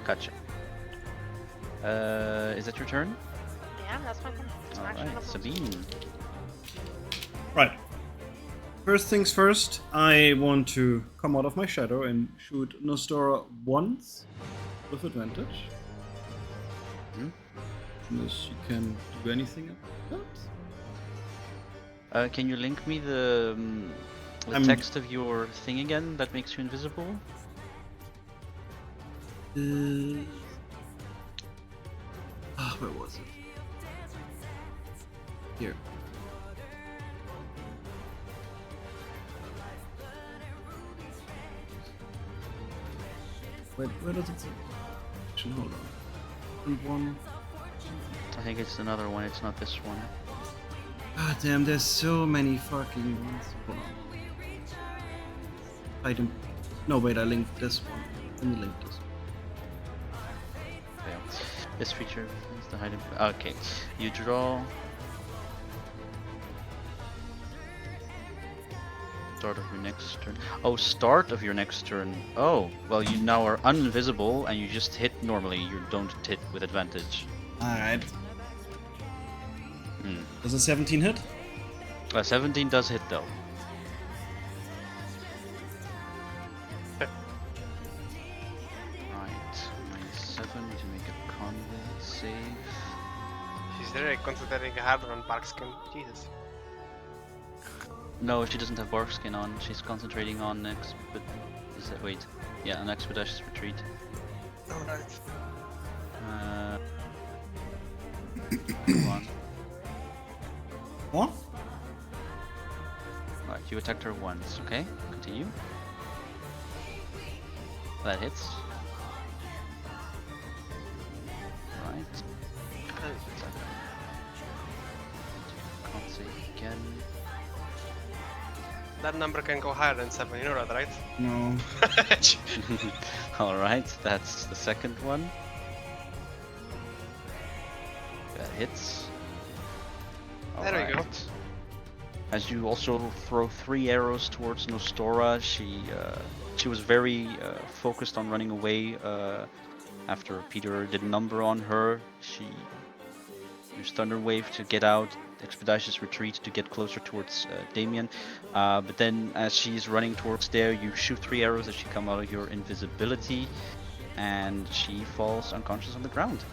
Gotcha. Is that your turn? Yeah, that's my turn. It's my action. Alright, Sabine. Right. First things first, I want to come out of my shadow and shoot Nostora once with advantage. Unless she can do anything else. Can you link me the text of your thing again that makes you invisible? Where was it? Here. Wait, where does it say? Hold on. And one. I think it's another one, it's not this one. Ah, damn, there's so many fucking ones. Hold on. Item. No, wait, I linked this one. Let me link this one. Okay. This feature is the hiding. Okay, you draw. Start of your next turn. Oh, start of your next turn. Oh, well, you now are invisible and you just hit normally. You don't hit with advantage. Alright. Does a 17 hit? 17 does hit though. Right, -7 to make a con save. She's really concentrating harder on Barkskin. Jesus. No, she doesn't have bark skin on. She's concentrating on an expeditious retreat. Oh, nice. Go on. What? Right, you attacked her once. Okay, continue. That hits. Right. Can't save again. That number can go higher than 7, you know that, right? No. Alright, that's the second one. That hits. There we go. Alright. As you also throw 3 arrows towards Nostora, she was very focused on running away after Peter did a number on her. She used Thunder Wave to get out, Expeditious Retreat to get closer towards Damien. But then as she's running towards there, you shoot 3 arrows as she come out of your invisibility, and she falls unconscious on the ground.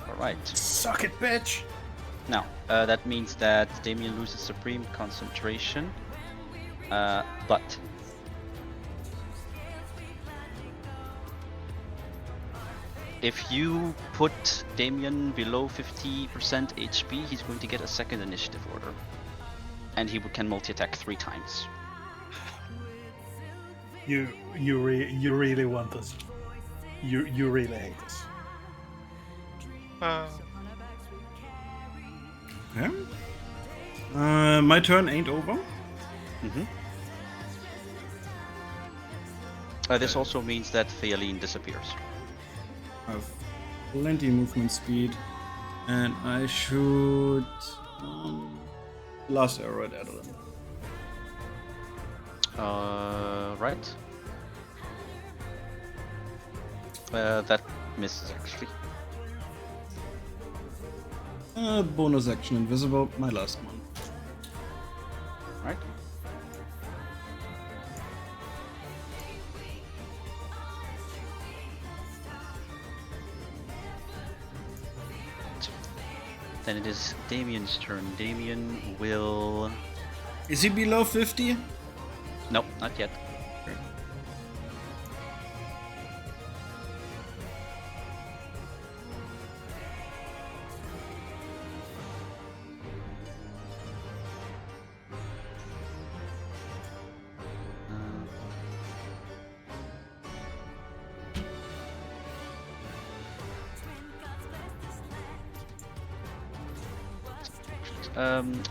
Alright. Suck it, bitch! Now, that means that Damien loses supreme concentration, but if you put Damien below 50% HP, he's going to get a second initiative order, and he can multi-attack 3 times. You really want this. You really hate this. Okay. My turn ain't over. This also means that Fealine disappears. I have plenty movement speed, and I shoot last arrow at Adeline. Right. That misses actually. Bonus action invisible, my last one. Right. Then it is Damien's turn. Damien will... Is he below 50? Nope, not yet.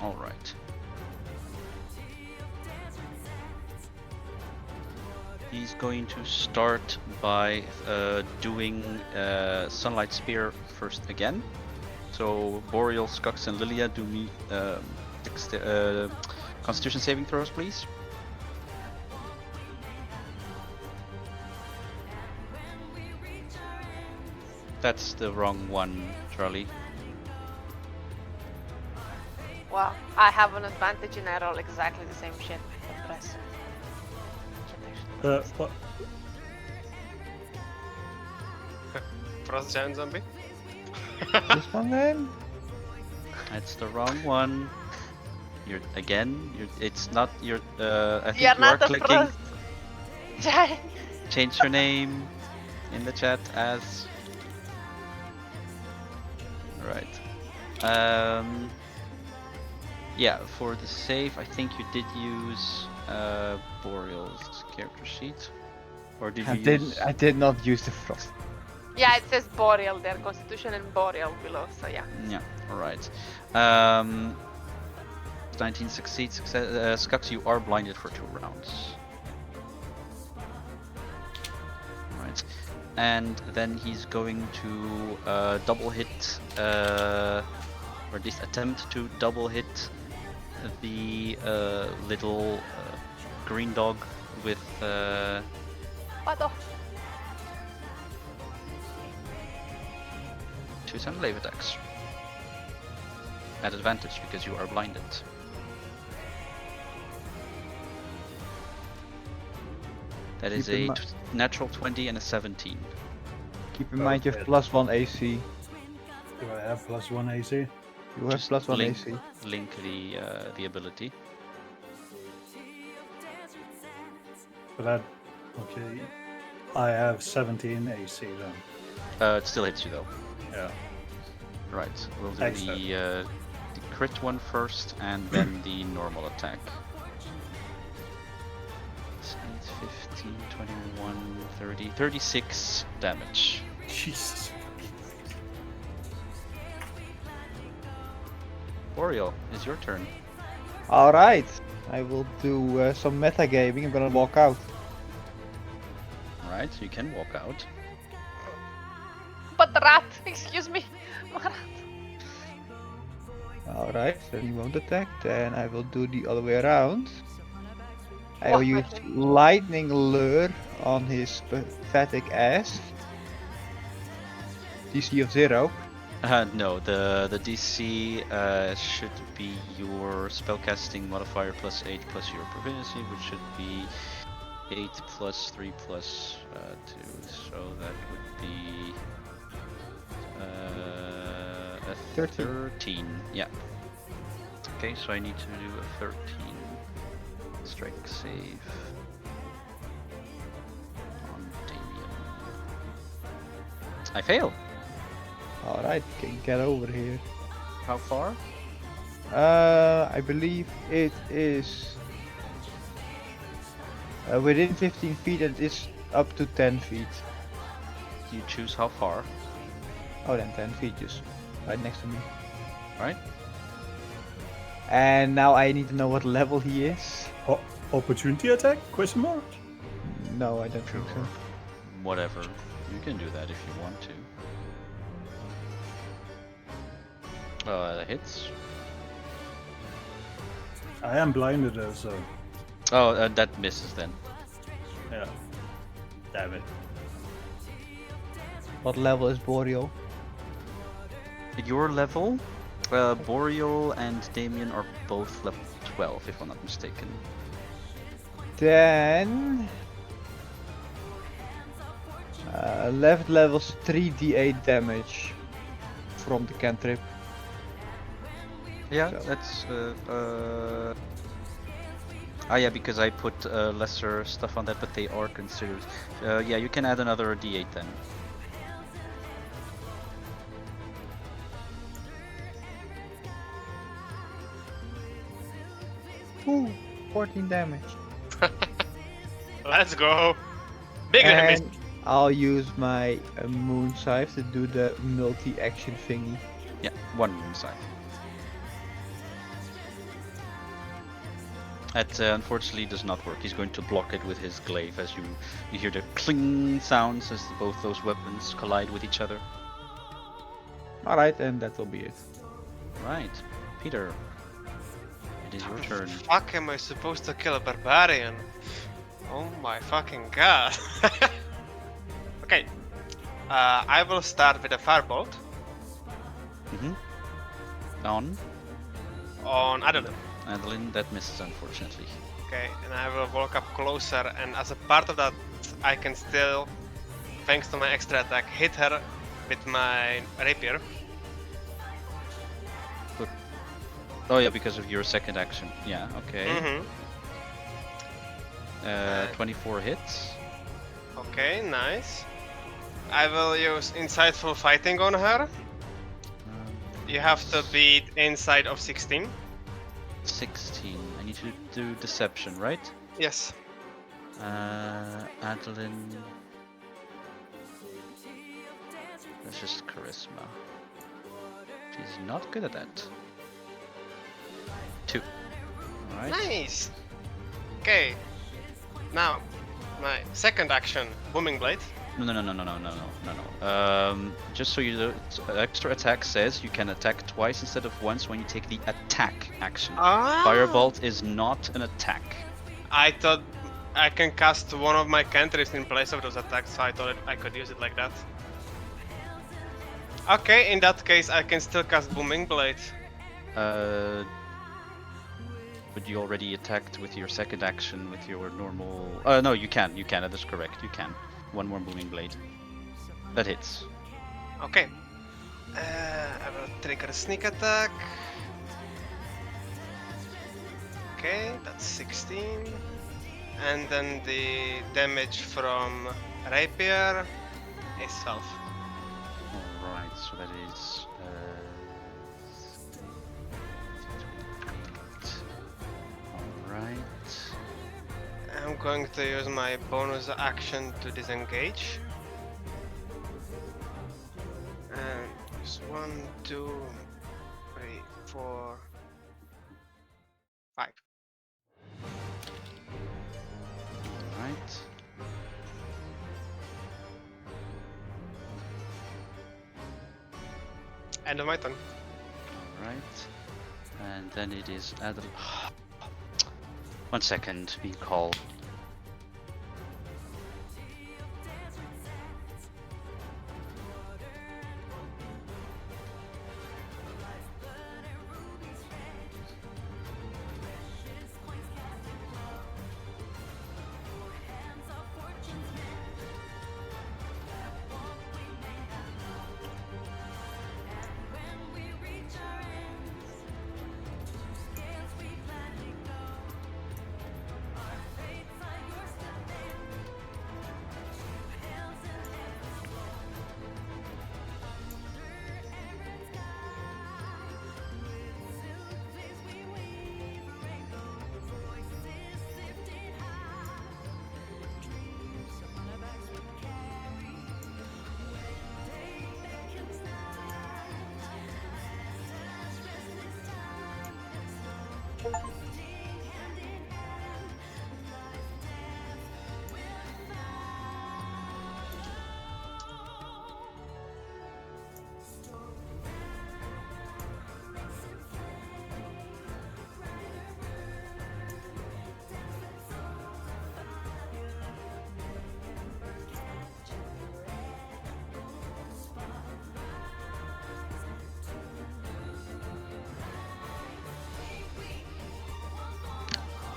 All right. He's going to start by doing Sunlight Spear first again. So Boreal, Skux, and Lilia, do me Constitution saving throws, please. That's the wrong one, Charlie. Well, I have an advantage and I roll exactly the same shit. Press. What? Frost giant zombie. This one then? That's the wrong one. It's not your. I think You're you are not the clicking. frost giant. Change your name in the chat as. Right. Yeah, for the save, I think you did use Boreal's character sheet, or did you use? I did not use the frost. Yeah, it says boreal there, constitution and boreal below, so yeah. Yeah. All right. 19 succeeds. Skux, you are blinded for 2 rounds. Right. And then he's going to double hit, or at least attempt to double hit the little green dog with. What the? 2 glaive attacks. At advantage because you are blinded. That is Keep in a natural 20 and a 17. Keep in mind you have +1 AC. Do I have +1 AC? You have Just +1 link, AC. link the ability. But that. Okay. I have 17 AC then. It still hits you though. Yeah. Right. We'll do Excellent. the crit one first and then the normal attack. 8, 15, 21, 30, 36 damage. Jesus. Boreal, it's your turn. Alright, I will do some metagaming. I'm gonna walk out. Alright, you can walk out. But the rat, excuse me. Rat. Alright, then he won't attack. Then I will do the other way around. I will What use weapon? lightning lure on his pathetic ass. DC of 0. No, the DC should be your spellcasting modifier plus 8 plus your proficiency, which should be 8 plus 3 plus 2, so that would be a 13. Yeah. Okay, so I need to do a 13 strike save on Damien. I fail. Alright, can get over here. How far? I believe it is within 15 feet and it's up to 10 feet. You choose how far. Oh, then 10 feet, just right next to me. Right? And now I need to know what level he is. Opportunity attack? Question mark? No, I don't think so. Whatever. You can do that if you want to. That hits. I am blinded though, so Oh, that misses then. yeah. Damn it. What level is Boreal? At your level, Boreal and Damien are both level 12, if I'm not mistaken. Then... left levels 3d8 damage from the cantrip. Yeah, So- that's. Ah, yeah, because I put lesser stuff on that, but they are considered. Yeah, you can add another d8 then. Ooh, 14 damage. Let's go. Big enemies. And I'll use my moon scythe to do the multi-action thingy. Yeah, one moon side. That unfortunately does not work. He's going to block it with his glaive as you hear the cling sounds as both those weapons collide with each other. Alright, and that will be it. Right, Peter, it is your turn. Fuck am I supposed to kill a barbarian? Oh my fucking god. Okay. I will start with a firebolt Mm-hmm. On Adeline. Adeline, that misses unfortunately. Okay, and I will walk up closer, and as a part of that, I can still, thanks to my extra attack, hit her with my rapier. Oh yeah, because of your second action. Yeah, okay. Mm-hmm. 24 hits. Okay, nice. I will use insightful fighting on her. You have to beat inside of 16. 16. I need to do deception, right? Yes. Adeline. That's just charisma. She's not good at that. 2. Alright. Nice. Okay. Now, my second action, booming blade. No. Just so you know, extra attack says you can attack twice instead of once when you take the attack action. Ah. Firebolt is not an attack. I thought I can cast one of my cantrips in place of those attacks, so I thought I could use it like that. Okay, in that case, I can still cast booming blade. But you already attacked with your second action with your normal. No, you can. That is correct. You can. One more booming blade. That hits. Okay. I will trigger a sneak attack. Okay, that's 16. And then the damage from rapier is 12. Alright, so that is. Alright. I'm going to use my bonus action to disengage. And it's 1, 2, 3, 4, 5. Alright. End of my turn. Alright. And then it is Adel. 1 second, being called.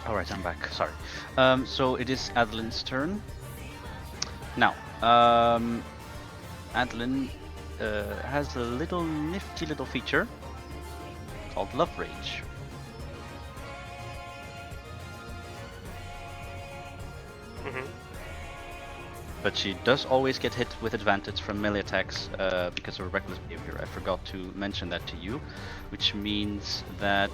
Alright, I'm back. Sorry. So it is Adeline's turn. Now, Adeline has a little nifty little feature called Love Rage. But she does always get hit with advantage from melee attacks because of her reckless behavior. I forgot to mention that to you, which means that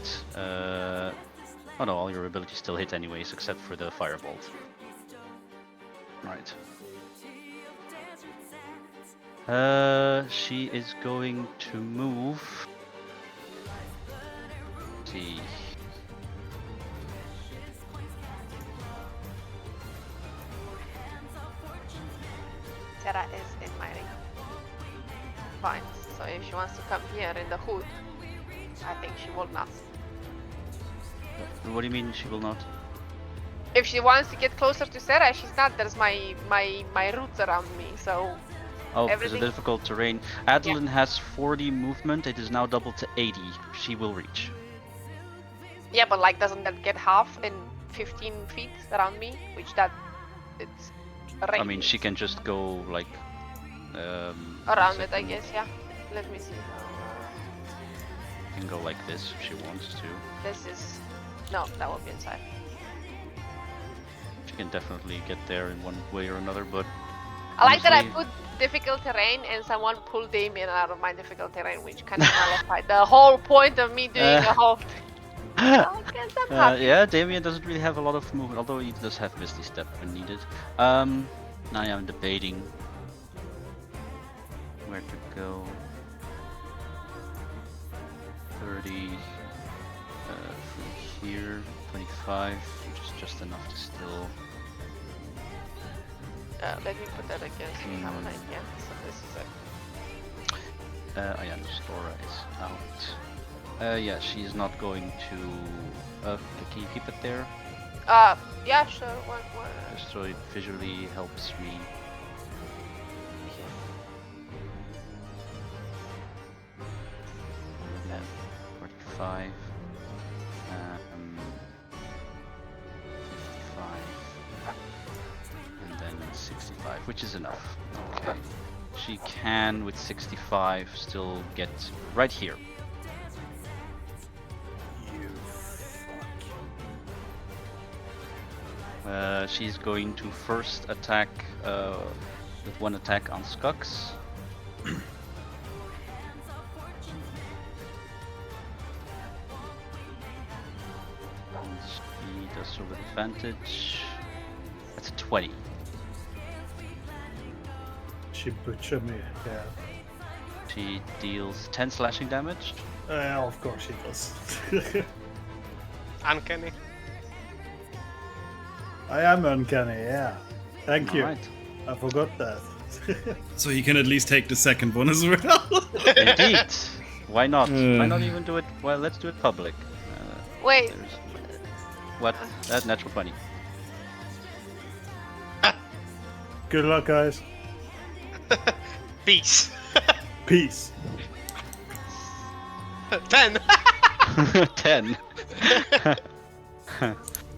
oh no, all your abilities still hit anyways, except for the firebolt. Right. She is going to move. Let's see. Terra is in my ring. Fine. So if she wants to come here in the hood, I think she will not. What do you mean she will not? If she wants to get closer to Sarah, she's not. There's my roots around me, so Oh, because of everything. the difficult terrain. Adeline has 40 movement. It is now doubled to 80. She will reach. Yeah, but like, doesn't that get half in 15 feet around me? Which that it's a I mean, she radius. can just go like Around one it, I second. guess. Yeah. Let me see. She can go like this if she wants to. This is no, that will be inside. She can definitely get there in one way or another, but I like that I honestly- put difficult terrain and someone pulled Damien out of my difficult terrain, which kind of nullified the whole point of me doing a whole. I guess I'm happy. yeah, Damien doesn't really have a lot of movement, although he does have Misty Step when needed. Now I'm debating where to go. 30 from here, 25, which is just enough to still. Let me put that again so you have an idea. So this is it. Oh yeah, Nostora is out. Yeah, she's not going to. Can you keep it there? Yeah, sure. What? Just so it visually helps me. Okay. 45. 55. And then 65, which is enough. Okay. She can, with 65, still get right here. You fuck. She's going to first attack with one attack on Skux. And she does so with advantage. That's a 20. She butchered me, yeah. She deals 10 slashing damage. Of course she does. Uncanny. I am uncanny, yeah. Thank you. Alright. I forgot that. So he can at least take the second one as well. Indeed. Why not? Why not even do it? Well, let's do it public. Wait. There's... What? That natural 20. Good luck, guys. Peace. Peace. 10. 10.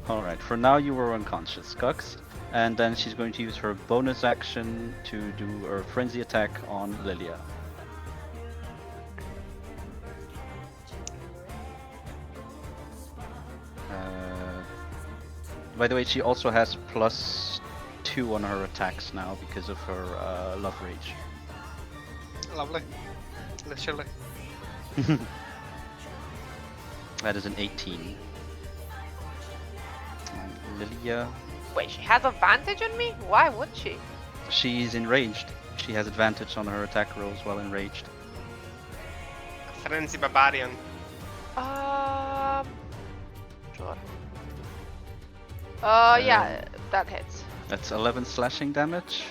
Alright, for now you were unconscious, Skux. And then she's going to use her bonus action to do her frenzy attack on Lilia. By the way, she also has +2 on her attacks now because of her love rage. Lovely. Literally. That is an 18. And Lilia, Wait, she has advantage on me? Why would she? she's enraged. She has advantage on her attack rolls while enraged. Frenzy Barbarian. Sure. Yeah, that hits. That's 11 slashing damage.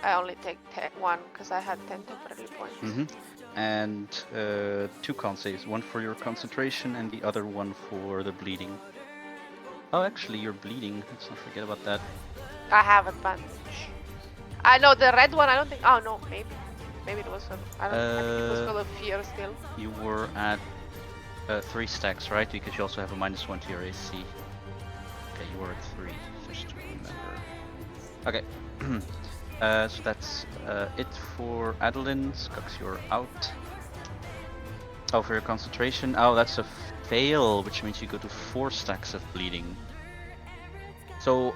I only take 1 because I had 10 temporary points. And 2 con saves. One for your concentration and the other one for the bleeding. Oh, actually, you're bleeding. Let's not forget about that. I have advantage. I know the red one. I don't think. Oh no, maybe it was. I don't. I think it was for the fear still. You were at 3 stacks, right? Because you also have a -1 to your AC. Okay, you were at 3, just to remember. Okay. So that's it for Adeline. Skux, you're out. Oh, for your concentration. Oh, that's a fail, which means you go to 4 stacks of bleeding. So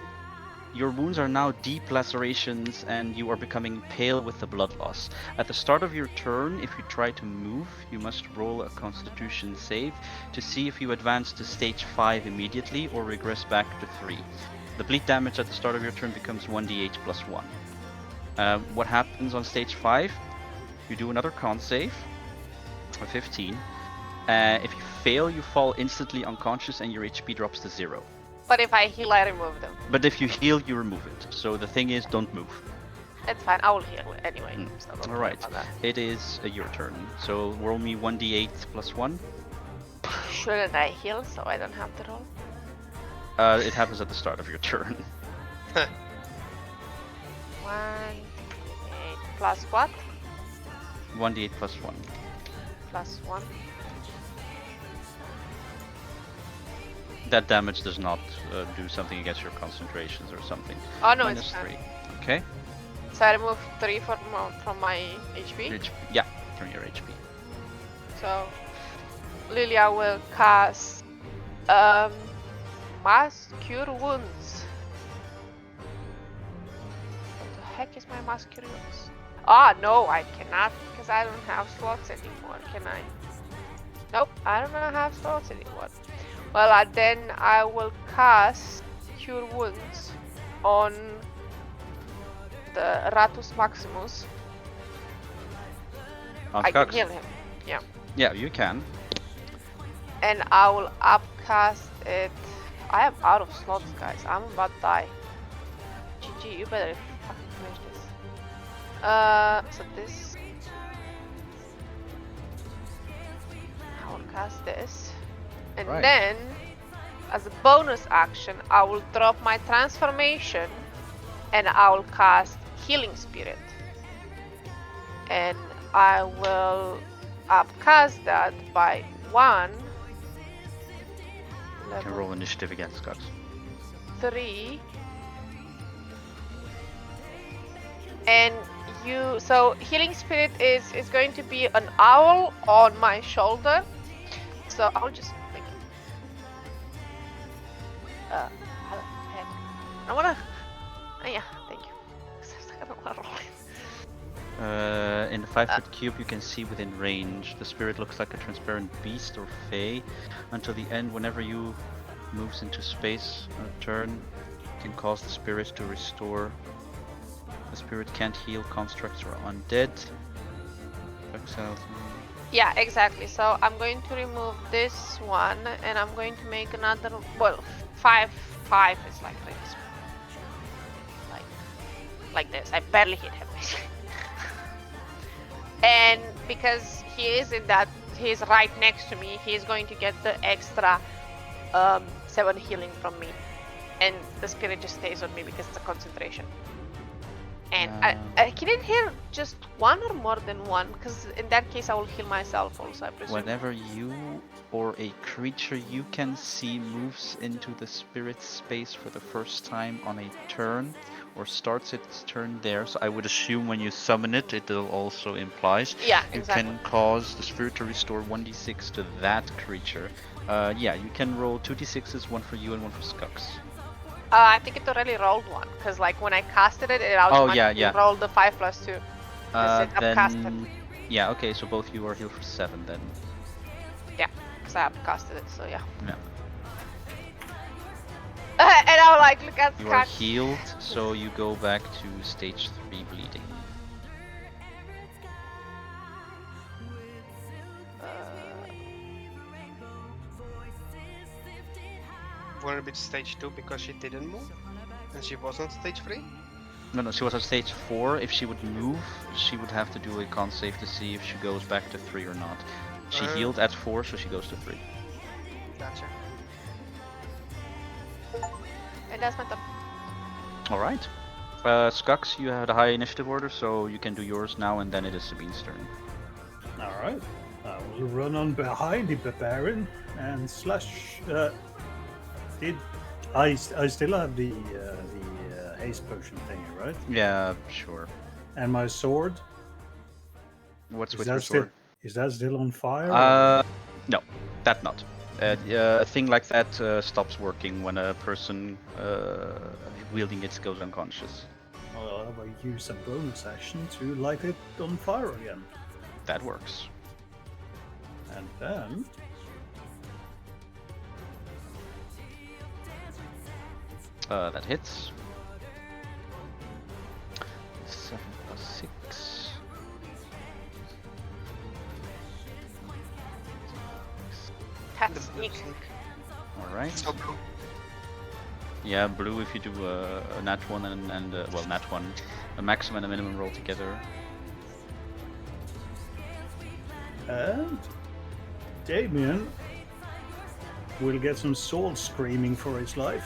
your wounds are now deep lacerations and you are becoming pale with the blood loss. At the start of your turn, if you try to move, you must roll a constitution save to see if you advance to stage 5 immediately or regress back to 3. The bleed damage at the start of your turn becomes 1d8 plus 1. What happens on stage 5? You do another con save, a 15. If you fail, you fall instantly unconscious and your HP drops to 0. But if I heal, I remove them. But if you heal, you remove it. So the thing is, don't move. It's fine. I will heal anyway. So don't worry Alright, about that. it is your turn. So roll me 1d8 plus 1. Shouldn't I heal so I don't have to roll? It happens at the start of your turn. 1, 8 plus what? 1d8 plus 1. Plus 1. That damage does not do something against your concentrations or something. Oh no, Minus it's fine. 3. Okay. So I remove 3 from my HP. Yeah, from your HP. So Lilia will cast Mass Cure Wounds. What the heck is my Mass Cure Wounds? Ah, no, I cannot because I don't have slots anymore, can I? Nope, I don't have slots anymore. Well, then I will cast Cure Wounds on the Ratus Maximus. On I can Skux. heal him. Yeah. Yeah, you can. And I will upcast it. I am out of slots, guys. I'm about to die. GG, you better fucking finish this. So this. I will cast this. And Right. then, as a bonus action, I will drop my transformation and I will cast Healing Spirit. And I will upcast that by 1. You can roll initiative against Skux. 3. And so Healing Spirit is going to be an owl on my shoulder. So I'll just make it. How the heck? I wanna. Oh, yeah, thank you. I don't wanna roll it. In the 5-foot cube, you can see within range. The spirit looks like a transparent beast or fae. Until the end, whenever you moves into space on a turn, you can cause the spirit to restore. The spirit can't heal constructs or undead. Exile. Yeah, exactly. So I'm going to remove this one, and I'm going to make another. Well, 5 is like this. Like this. I barely hit him. And because he is he's right next to me, he's going to get the extra 7 healing from me, and the spirit just stays on me because it's a concentration. And I can it heal just 1 or more than 1? Because in that case, I will heal myself also, I presume. Whenever you or a creature you can see moves into the spirit space for the first time on a turn, or starts its turn there, so I would assume when you summon it, it also implies. Yeah, You exactly. can cause the spirit to restore 1d6 to that creature. Yeah, you can roll 2d6s, 1 for you and 1 for Skux. I think it already rolled 1, because like when I casted it, it automatically yeah. rolled the 5 plus 2. Because it upcasted. Then, yeah, okay, so both you are healed for 7 then. Yeah, because I upcasted it, so yeah. Yeah. And I was like, look at You are Skux. healed, so you go back to stage 3 bleeding. Wouldn't it be stage 2 because she didn't move? And she was on stage 3? No, she was on stage 4. If she would move, she would have to do a con save to see if she goes back to 3 or not. She healed at 4, so she goes to 3. Gotcha. And that's my turn. Alright. Skux, you had a high initiative order, so you can do yours now, and then it is Sabine's turn. Alright. I will run on behind the barbarian and slash. I still have the haste potion thingy, right? Yeah, sure. And my sword. What's Is with that your sword? Is that still on fire? No, that not. A thing like that stops working when a person wielding it goes unconscious. Well, I will use a bonus action to light it on fire again. That works. And then. That hits. 7 plus 6. That's sneak. Alright. So blue. Yeah, blue if you do a nat 1 and well, nat 1. A maximum and a minimum roll together. And Damien will get some soul screaming for his life.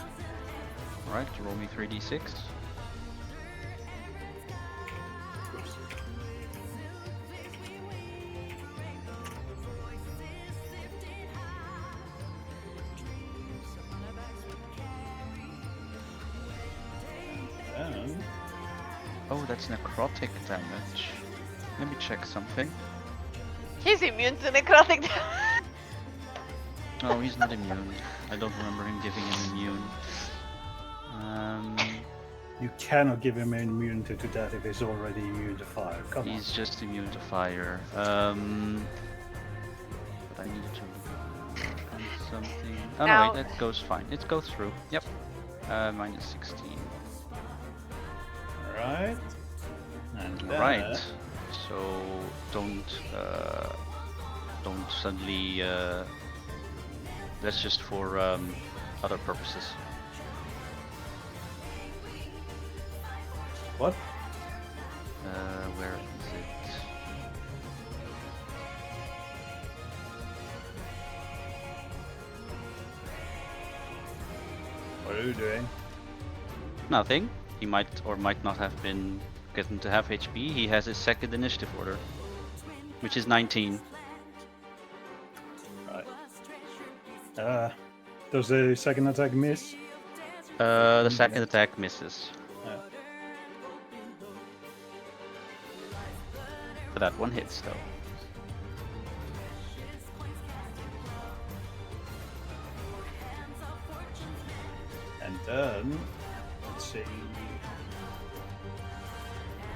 Alright, roll me 3d6. Oh, that's necrotic damage. Let me check something. He's immune to necrotic damage. Oh, he's not immune. I don't remember him giving him immune. You cannot give him immunity to that if he's already immune to fire. Come on. He's just immune to fire. But I needed to find something. Oh no, Now- wait, that goes fine. It goes through. Yep. Minus 16. Alright. And then, Right. So don't suddenly. That's just for other purposes. What? Where is it? What are you doing? Nothing. He might or might not have been getting to half HP. He has his second initiative order, which is 19. Right. Does the second attack miss? The second attack misses. Yeah. But that one hits though. And then, let's see.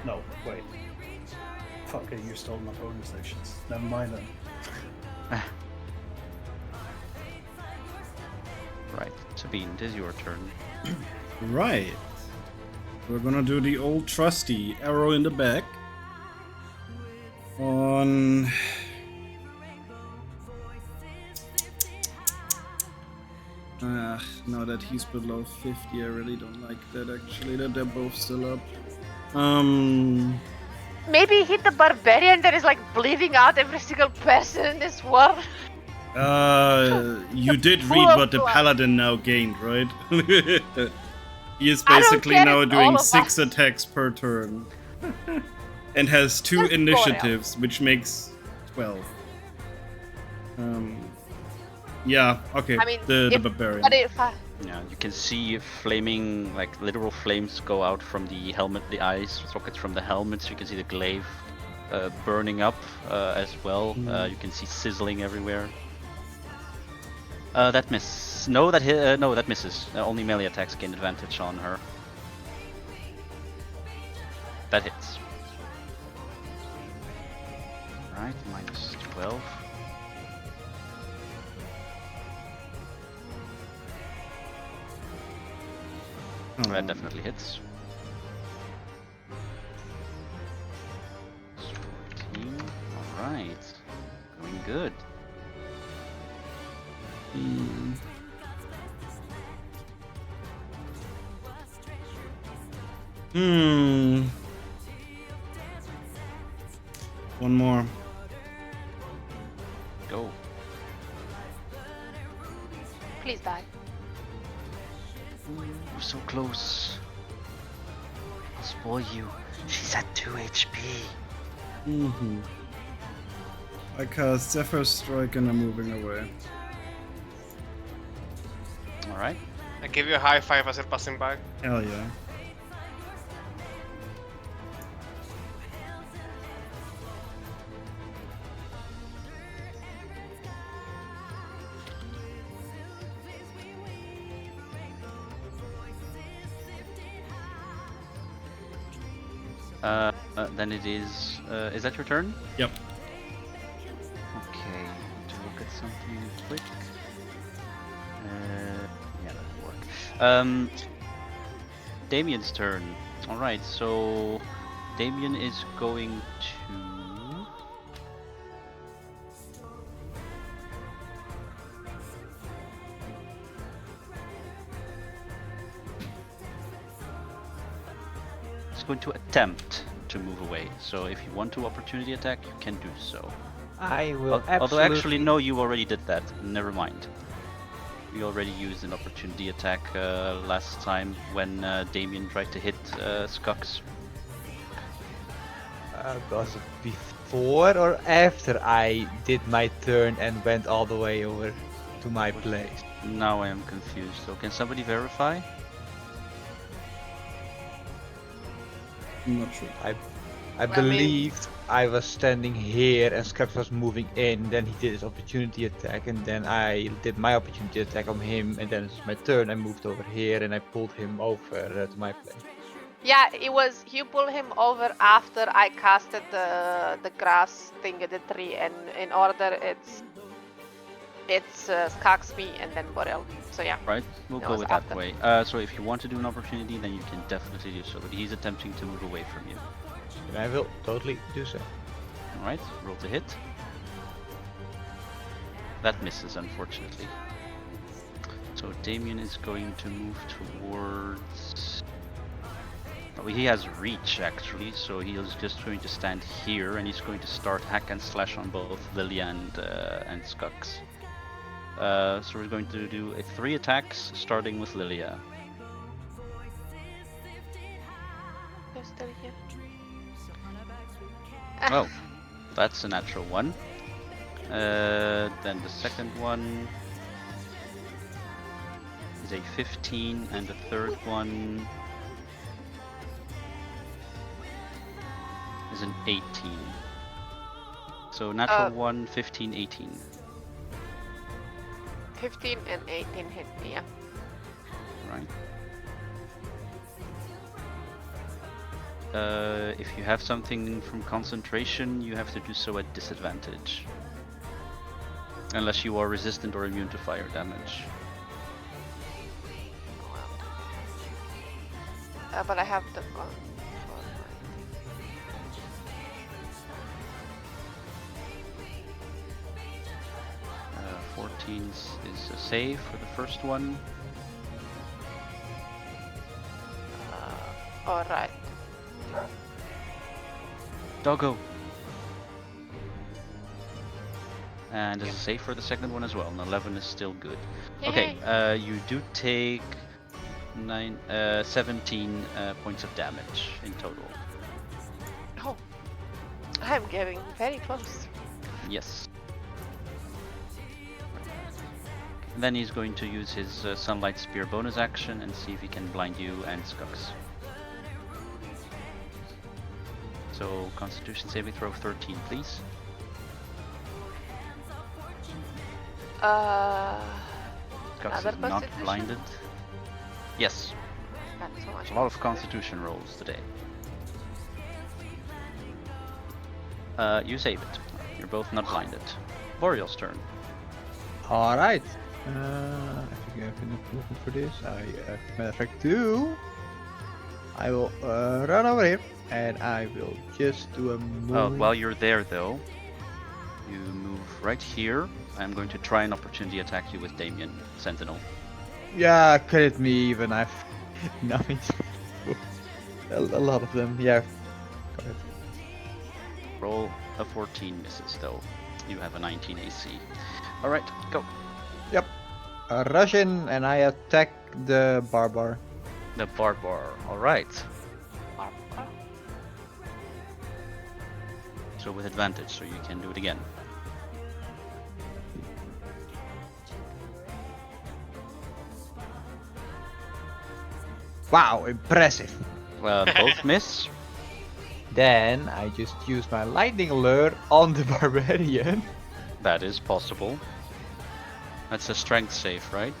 No, wait. Fuck, I used all my bonus actions. Never mind then. Right, Sabine, it is your turn. Right. We're gonna do the old trusty arrow in the back. On. Now that he's below 50, I really don't like that actually, that they're both still up. Maybe hit the barbarian that is like bleeding out every single person in this world. You did Full read of what the blood. paladin now gained, right? He is I don't basically get now it, doing all of 6 us. attacks per turn. And has 2 Just initiatives, which makes 12. Yeah, okay, I mean, the if- barbarian. But if I, Yeah, you can see flaming, like literal flames go out from the helmet, the eyes sockets from the helmets. You can see the glaive burning up as well. You can see sizzling everywhere. That miss. No, that misses. Only melee attacks gain advantage on her. That hits. Right, minus 12. That definitely hits. 14. Alright. Going good. One more. Go. please die. We're so close. I'll spoil you. She's at 2 HP. I cast Zephyr Strike and I'm moving away. Alright. I give you a high five as you're passing by. Hell yeah. Then it is that your turn? Yep. Okay, to look at something quick. Yeah, that'll work. Damien's turn. Alright, so Damien is going to... He's going to attempt to move away. So if you want to opportunity attack, you can do so. I will Although actually, absolutely- no, you already did that. Never mind. We already used an opportunity attack last time when Damien tried to hit Skux. Was it before or after I did my turn and went all the way over to my place? Now I am confused. So can somebody verify? I'm not sure. I believe I was standing here and Scraps was moving in, then he did his opportunity attack, and then I did my opportunity attack on him, and then it's my turn, I moved over here and I pulled him over to my place. Yeah, it was you pull him over after I casted the grass thing at the tree, and in order it's Skaxby and then Borel. So yeah. Right, we'll That go was with after. that way. So if you want to do an opportunity, then you can definitely do so. But he's attempting to move away from you. And I will totally do so. All right, roll to hit. That misses, unfortunately. So Damien is going to move towards. Oh, he has reach actually, so he's just going to stand here, and he's going to start hack and slash on both Lilia and Skux. So we're going to do 3 attacks, starting with Lilia. You're still here. Oh, that's a natural 1. Then the second one is a 15, and the third one is an 18. So natural 1, 15, 18. 15 and 18 hit me, yeah. Right. If you have something from concentration, you have to do so at disadvantage. Unless you are resistant or immune to fire damage. But I have the 14 is a save for the first one. Alright. Doggo! And as a save for the second one as well. An 11 is still good. Okay, you do take 17 points of damage in total. Oh, I'm getting very close. Yes. And then he's going to use his Sunlight Spear bonus action and see if he can blind you and Skux. So, Constitution saving throw 13, please. Skux Another is not Constitution? blinded. Yes, Got so much. a lot of Constitution rolls today. You save it. You're both not blinded. Boreal's turn. Alright. I think I have enough movement for this. Matter of fact, do. I will run over here and I will just do a move. While you're there, though, you move right here. I'm going to try an opportunity attack you with Damien, Sentinel. Yeah, credit me, even I've nothing. A lot of them, yeah. Go ahead. Roll a 14 misses, though. You have a 19 AC. Alright, go. Yep. Rush in and I attack the barbar. The barbar. Alright. So with advantage, so you can do it again. Wow, impressive. Both miss. Then I just use my lightning lure on the barbarian. That is possible. That's a strength save, right?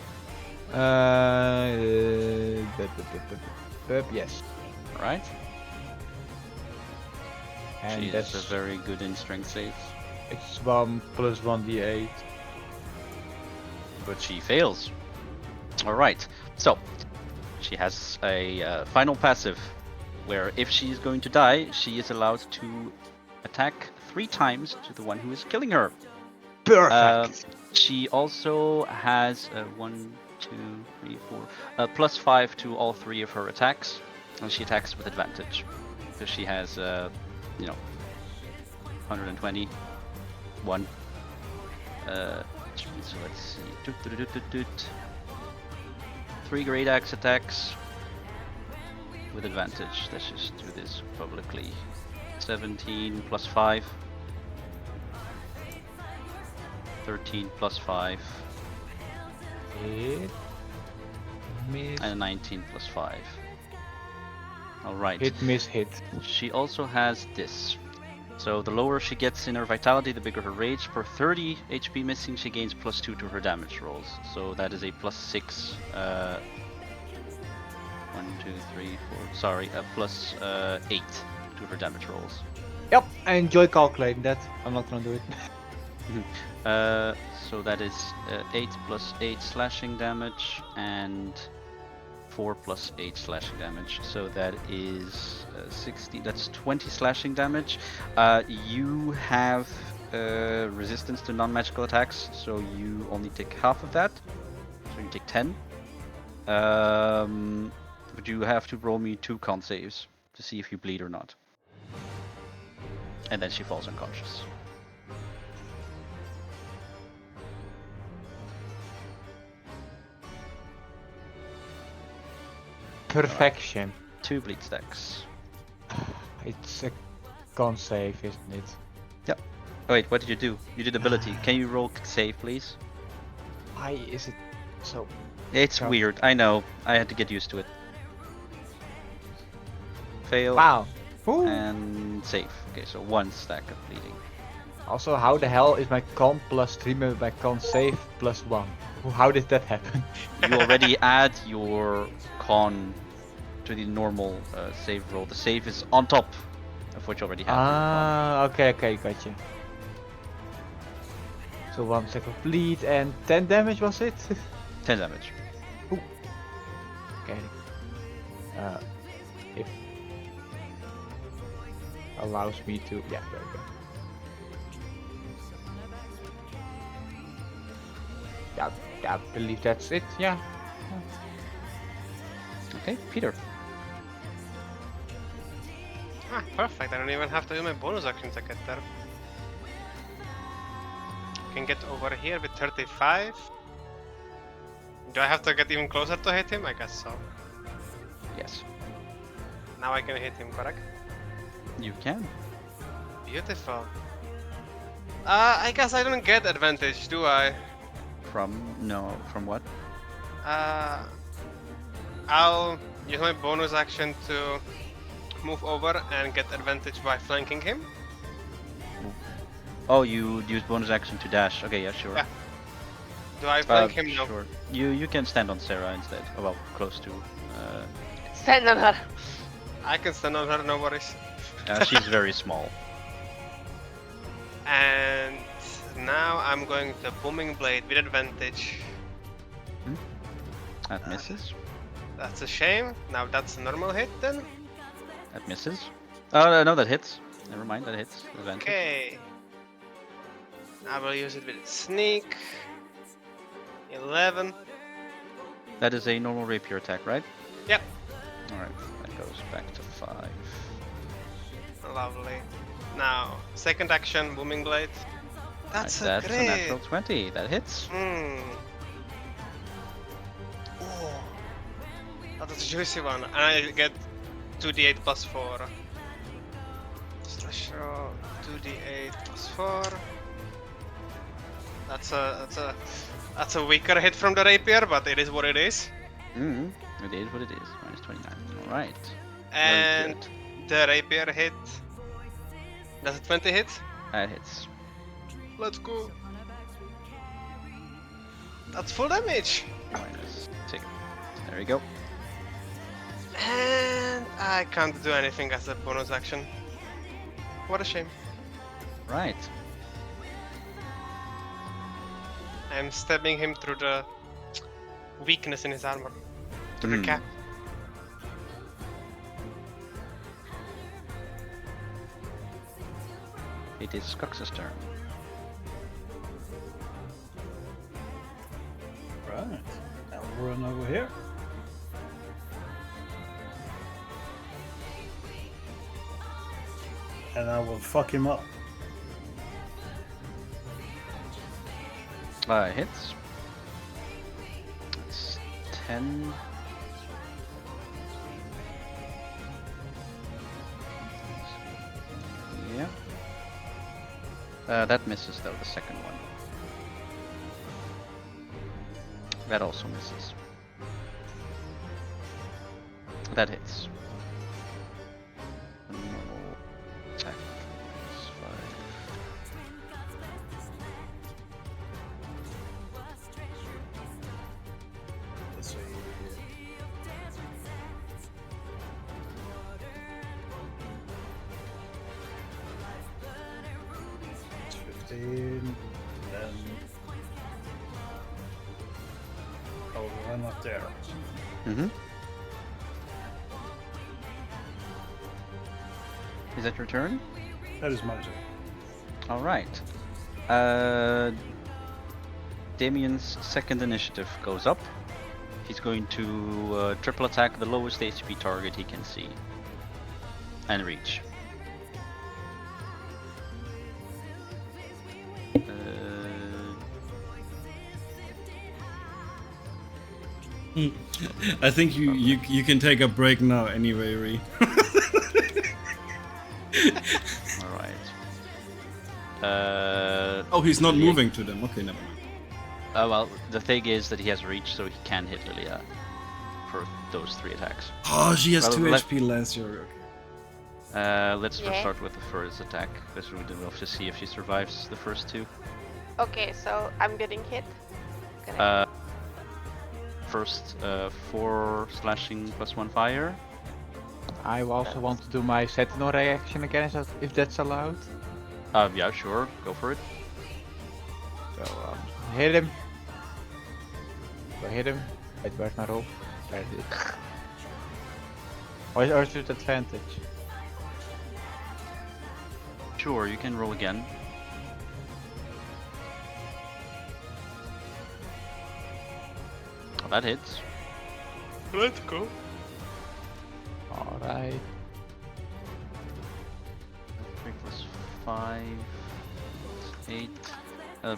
Yes. Right? And She that's is very good in strength saves. it's 1 plus 1d8. But she fails. Alright, so she has a final passive where if she is going to die, she is allowed to attack 3 times to the one who is killing her. Perfect. She also has 1, 2, 3, 4, plus 5 to all 3 of her attacks, and she attacks with advantage. So she has, 120, 1. So let's see. 3 great axe attacks with advantage. Let's just do this publicly. 17 plus 5. 13 plus 5. Hit. Miss. And 19 plus 5. All right. Hit, miss, hit. She also has this. So the lower she gets in her vitality, the bigger her rage. Per 30 HP missing, she gains +2 to her damage rolls. So that is a +6. 1, 2, 3, 4. Sorry, a +8 to her damage rolls. Yep, I enjoy calculating that. I'm not gonna do it. So that is 8 + 8 slashing damage and 4 + 8 slashing damage. So that is 60. That's 20 slashing damage. You have resistance to non-magical attacks, so you only take half of that. So you take 10. But you have to roll me 2 con saves to see if you bleed or not. And then she falls unconscious. Perfection. 2 bleed stacks. It's a con save, isn't it? Yep. Oh wait, what did you do? You did ability. Can you roll save, please? Why is it so? It's Yeah. weird. I know. I had to get used to it. Fail. Wow. Ooh. And save. Okay, so 1 stack of bleeding. Also, how the hell is my con +3 with my con save +1? How did that happen? You already add your con to the normal save roll. The save is on top of what you already have. Ah, okay, gotcha. So 1 stack of bleed and 10 damage was it? 10 damage. Okay. If allows me to, yeah, there we go. Yeah, I believe that's it. Yeah. Okay, Peter. Ah, perfect. I don't even have to do my bonus action to get there. Can get over here with 35. Do I have to get even closer to hit him? I guess so. Yes, Now I can hit him, correct? you can. Beautiful. I guess I don't get advantage, do I? From what? I'll use my bonus action to move over and get advantage by flanking him. Oh, you use bonus action to dash. Okay, yeah, sure. Yeah. Do I flank him now? Sure. You can stand on Sarah instead. Oh, well, close to. Stand on her. I can stand on her, no worries. She's very small. And now I'm going to booming blade with advantage. That misses. That's a shame. Now that's a normal hit then. That misses. Oh no, that hits. Never mind, that hits. Advantage. Okay. I will use it with sneak. 11. That is a normal rapier attack, right? Yep. Alright, that goes back to 5. Lovely. Now, second action, booming blade. That's a That's great. a natural 20. That hits. Oh, that's a juicy one. And I get 2d8 plus 4. Slash roll 2d8 plus 4. That's a weaker hit from the rapier, but it is what it is. It is what it is. Minus 29. Alright. And good. the rapier hit. Does a 20 hit? That hits. Let's go. That's full damage. Minus 6. There you go. And I can't do anything as a bonus action. What a shame. Right. I'm stabbing him through the weakness in his armor. Through the cap. It is Cox's turn. Right. I'll run over here. And I will fuck him up. Hits. It's 10. Yeah. That misses though, the second one. That also misses. That hits. 15, then I'll run up there. Mm-hmm. Is that your turn? That is my turn. All right. Damien's second initiative goes up. He's going to triple attack the lowest HP target he can see and reach. I think you can take a break now anyway, Ree. All right. Oh, he's not moving to them. Okay, never mind. Well, the thing is that he has reach, so he can hit Lilia for those 3 attacks. Oh, she has Well, 2 let- HP less. You're okay. Let's Yeah. start with the first attack, because we do have to see if she survives the first 2. Okay, so I'm getting hit. Can I- First, 4 slashing plus 1 fire. I also want to do my Sentinel reaction again, if that's allowed. Yeah, sure, go for it. So, hit him. Go hit him. Wait, where's my roll? There it is. Or is it advantage? Sure, you can roll again. Oh, that hits. Let's go. Alright. 3 plus 5, 8.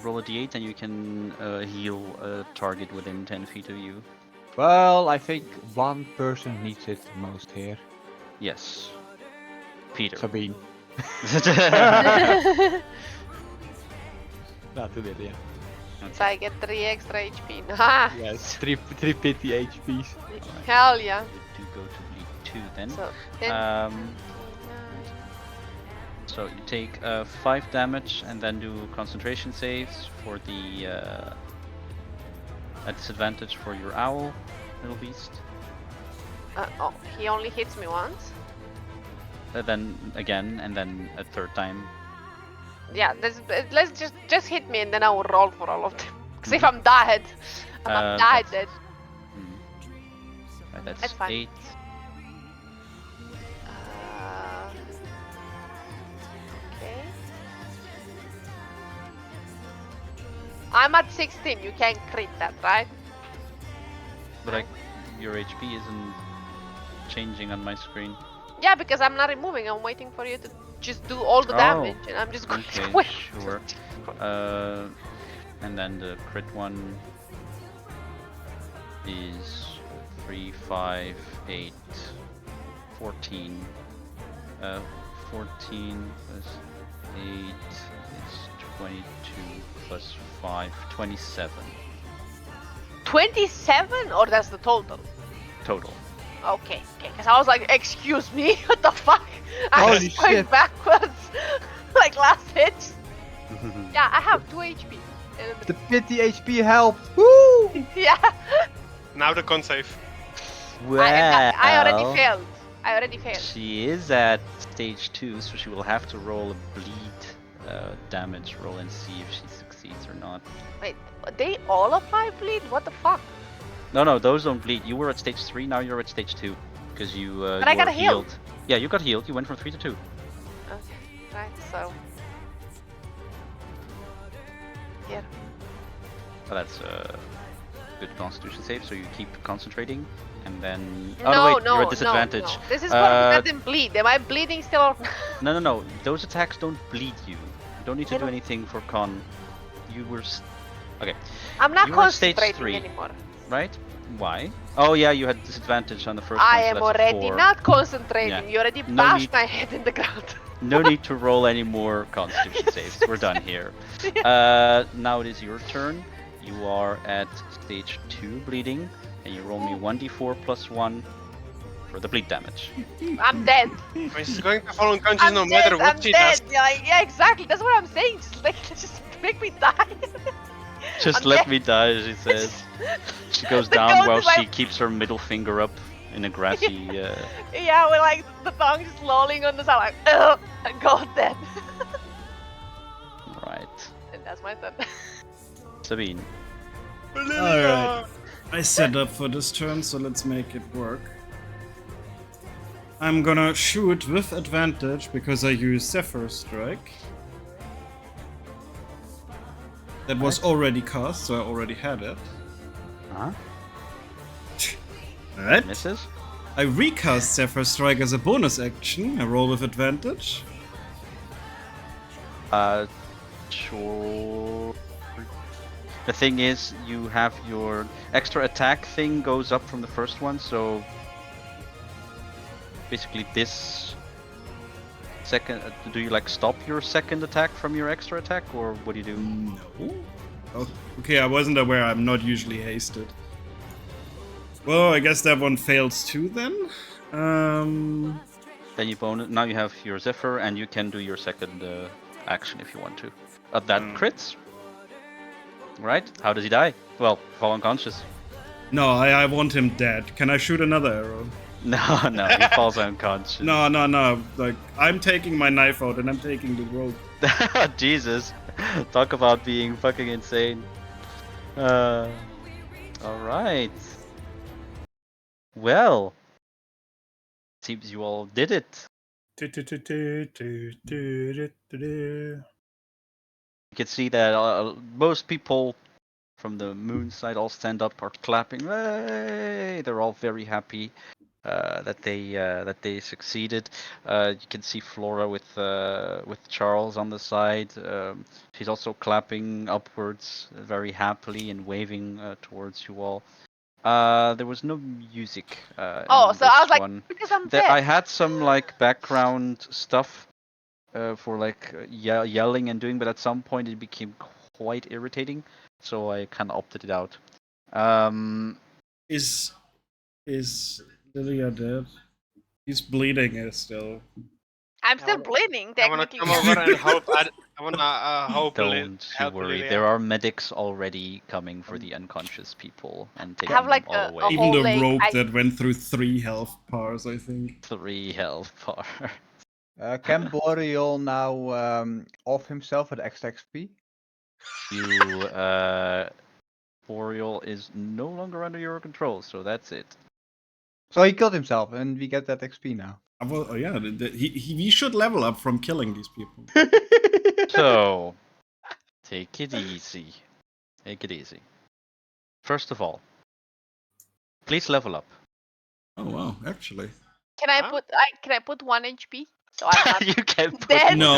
Roll a d8 and you can heal a target within 10 feet of you. Well, I think one person needs it the most here. Yes. Peter. Sabine. Not to Lilia. So I get 3 extra HP. Nah, Yes, 3 pity HPs. hell yeah. You do go to bleed 2 then. So 10, So you take 5 damage and then do concentration saves for the a disadvantage for your owl, little beast. oh, he only hits me once. Then again, and then a 3rd time. Yeah, let's just hit me and then I will roll for all of them. Cause if I'm dead, I'm that's- dead. Right, that's That's fine. 8. Okay. I'm at 16. You can't crit that, right? But your HP isn't changing on my screen. Yeah, because I'm not removing. I'm waiting for you to just do all the Oh, damage, and I'm just going Okay, to wait. sure. And then the crit one is 3, 5, 8, 14. 14 plus 8 is 22 plus 5, 27 27, or that's the total? total. Okay, because I was like, excuse me, what the fuck? I Holy was going shit. backwards, like last hit. Yeah, I have 2 HP. The pity HP helped! Woo! Yeah, Now the con save. Well, I already failed. I already failed. She is at stage 2, so she will have to roll a bleed damage roll and see if she succeeds or not. Wait, they all apply bleed? What the fuck? No, those don't bleed. You were at stage 3, now you're at stage 2. Because you, But I you got were healed. Yeah, you got healed. You went from 3 to 2. Okay, right, so. Here. Oh, that's a good constitution save, so you keep concentrating. And then... No, Oh, wait, no, you're at disadvantage. No. This is for Uh, let them bleed. Am I bleeding still or No. Those attacks don't bleed you. You don't need to They do don't- anything for con. You were... Okay, I'm not You were at stage concentrating 3. anymore. right? Why? Oh, yeah, you had disadvantage on the first I one, so am that's a already 4. not concentrating. Yeah. You already No bashed need- my head in the ground. No need to roll any more constitution saves. We're done here. Now it is your turn. You are at stage 2 bleeding, and you roll me 1d4 plus 1 for the bleed damage. I'm dead. I mean, she's going to fall unconscious I'm no dead. matter what I'm she dead. does. Yeah, exactly. That's what I'm saying. Just make me die. Just I'm let dead. me die, she says. She goes The down goat while is like- she keeps her middle finger up in a grassy... Yeah, with like the tongue just lolling on the side, like, ugh, God dead. Right. Sabine. Alright. I set up for this turn, so let's make it work. I'm gonna shoot with advantage because I use Zephyr Strike. That was already cast, so I already had it. Huh? Alright. Misses. I recast Zephyr Strike as a bonus action. I roll with advantage. Sure. The thing is, you have your extra attack thing goes up from the first one, so basically this second. Do you like stop your second attack from your extra attack, or what do you do? No. Oh, okay, I wasn't aware. I'm not usually hasted. Well, I guess that one fails too then. Then you bonus. Now you have your Zephyr, and you can do your second action if you want to. That crits. Right? How does he die? Well, fall unconscious. No, I want him dead. Can I shoot another arrow? No, no, he falls unconscious. No. Like, I'm taking my knife out and I'm taking the rope. Jesus. Talk about being fucking insane. Alright. Well. Seems you all did it. You can see that most people from the moon side all stand up, are clapping. Hey! They're all very happy that they succeeded. You can see Flora with Charles on the side. She's also clapping upwards very happily and waving towards you all. There was no music. Oh, in so I was this like, one. because I'm There, dead. I had some like background stuff for like yelling and doing, but at some point it became quite irritating, so I kind of opted it out. Is Lilia dead? He's bleeding still. I'm still bleeding, I wanna technically. come over and hope. I wanna hope. Don't you help worry. Lilia. There are medics already coming for the unconscious people and taking have, like, them all a away. whole- Even the like, rope I- that went through 3 health bars, I think. 3 health bar. Can Boreal now off himself with extra XP? You Boreal is no longer under your control, so that's it. So he killed himself, and we get that XP now. Oh yeah, he should level up from killing these people. So take it easy. Take it easy. First of all, please level up. Oh wow, actually. Can I put 1 HP? So I'm not You can put dead. No,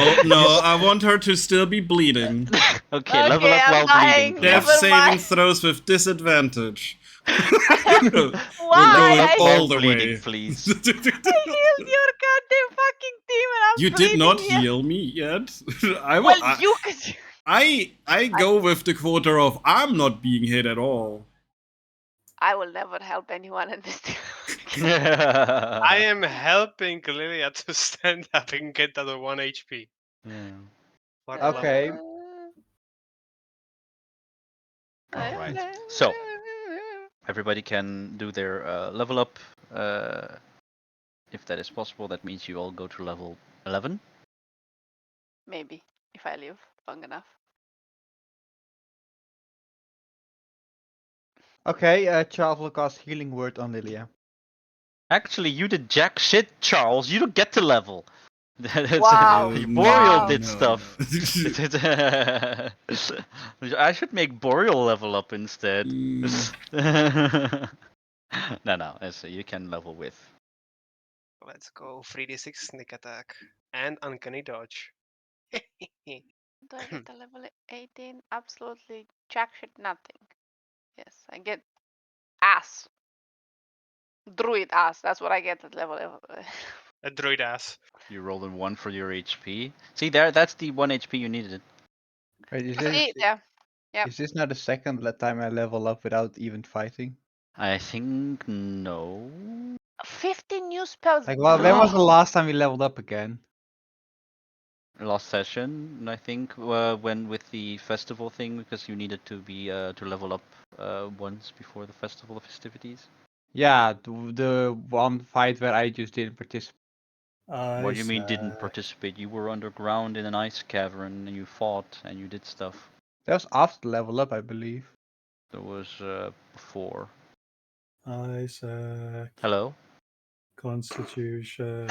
I want her to still be bleeding. Okay, level up I'm while dying. bleeding. Death Never Please. saving mind. throws with disadvantage. Why? We're going I all the bleeding, way. please. healed your goddamn fucking team and I'm You did not bleeding here. heal me yet. Well, you could. I go with the quota of I'm not being hit at all. I will never help anyone in this team. I am helping Lilia to stand up and get that 1 HP. Yeah. What Okay. Alright, so everybody can do their level up. If that is possible, that means you all go to level 11. Maybe if I live long enough. Okay, Charles will cast Healing Word on Lilia. Actually, you did jack shit, Charles. You don't get to level. Wow. Boreal did No, stuff. no. I should make Boreal level up instead. No, so you can level with. Let's go 3d6 sneak attack and uncanny dodge. Do I get a level 18? Absolutely jack shit nothing. Yes, I get ass. Druid ass. That's what I get at level. A druid ass. You rolled a 1 for your HP. See there, that's the 1 HP you needed. Wait, See, yeah. Yep. is this now the second time I level up without even fighting? I think no. 15 new spells. Like, well, when was the last time we leveled up again? Last session, I think, when with the festival thing, because you needed to be to level up once before the festival festivities. Yeah, the one fight where I just didn't participate. What do you mean didn't participate? You were underground in an ice cavern and you fought and you did stuff. That was after level up, I believe. That was before. Isaac. Hello? Constitution.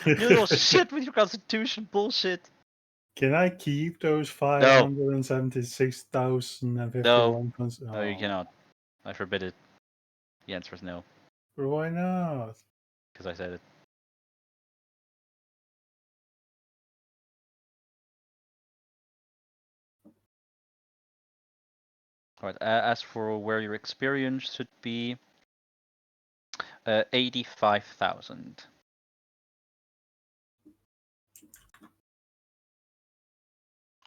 You little shit with your constitution bullshit. Can I keep those No. 576,051 No, you cannot. I forbid it. The answer is no, Why not? because I said it. Alright, as for where your experience should be, 85,000.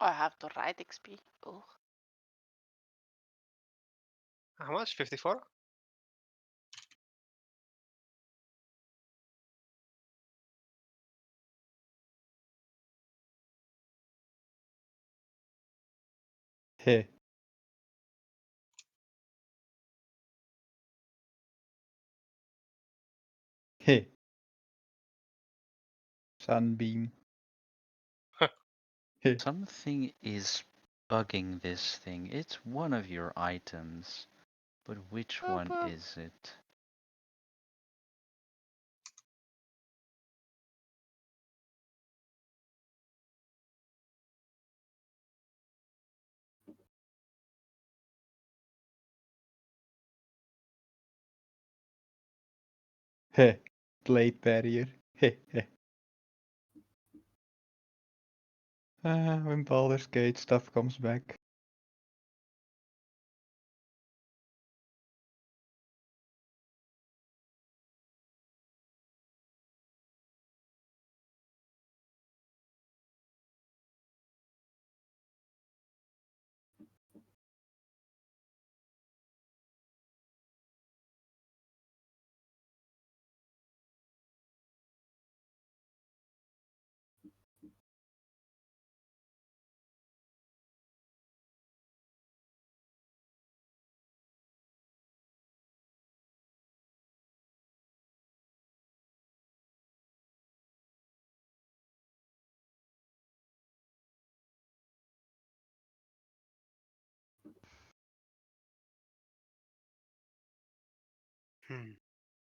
I have to write XP. Oh. How much? 54? Hey. Hey. Sunbeam. Hey. Something is bugging this thing. It's one of your items, but which one is it? Hey. Blade barrier. Hey. Hey. When Baldur's Gate stuff comes back.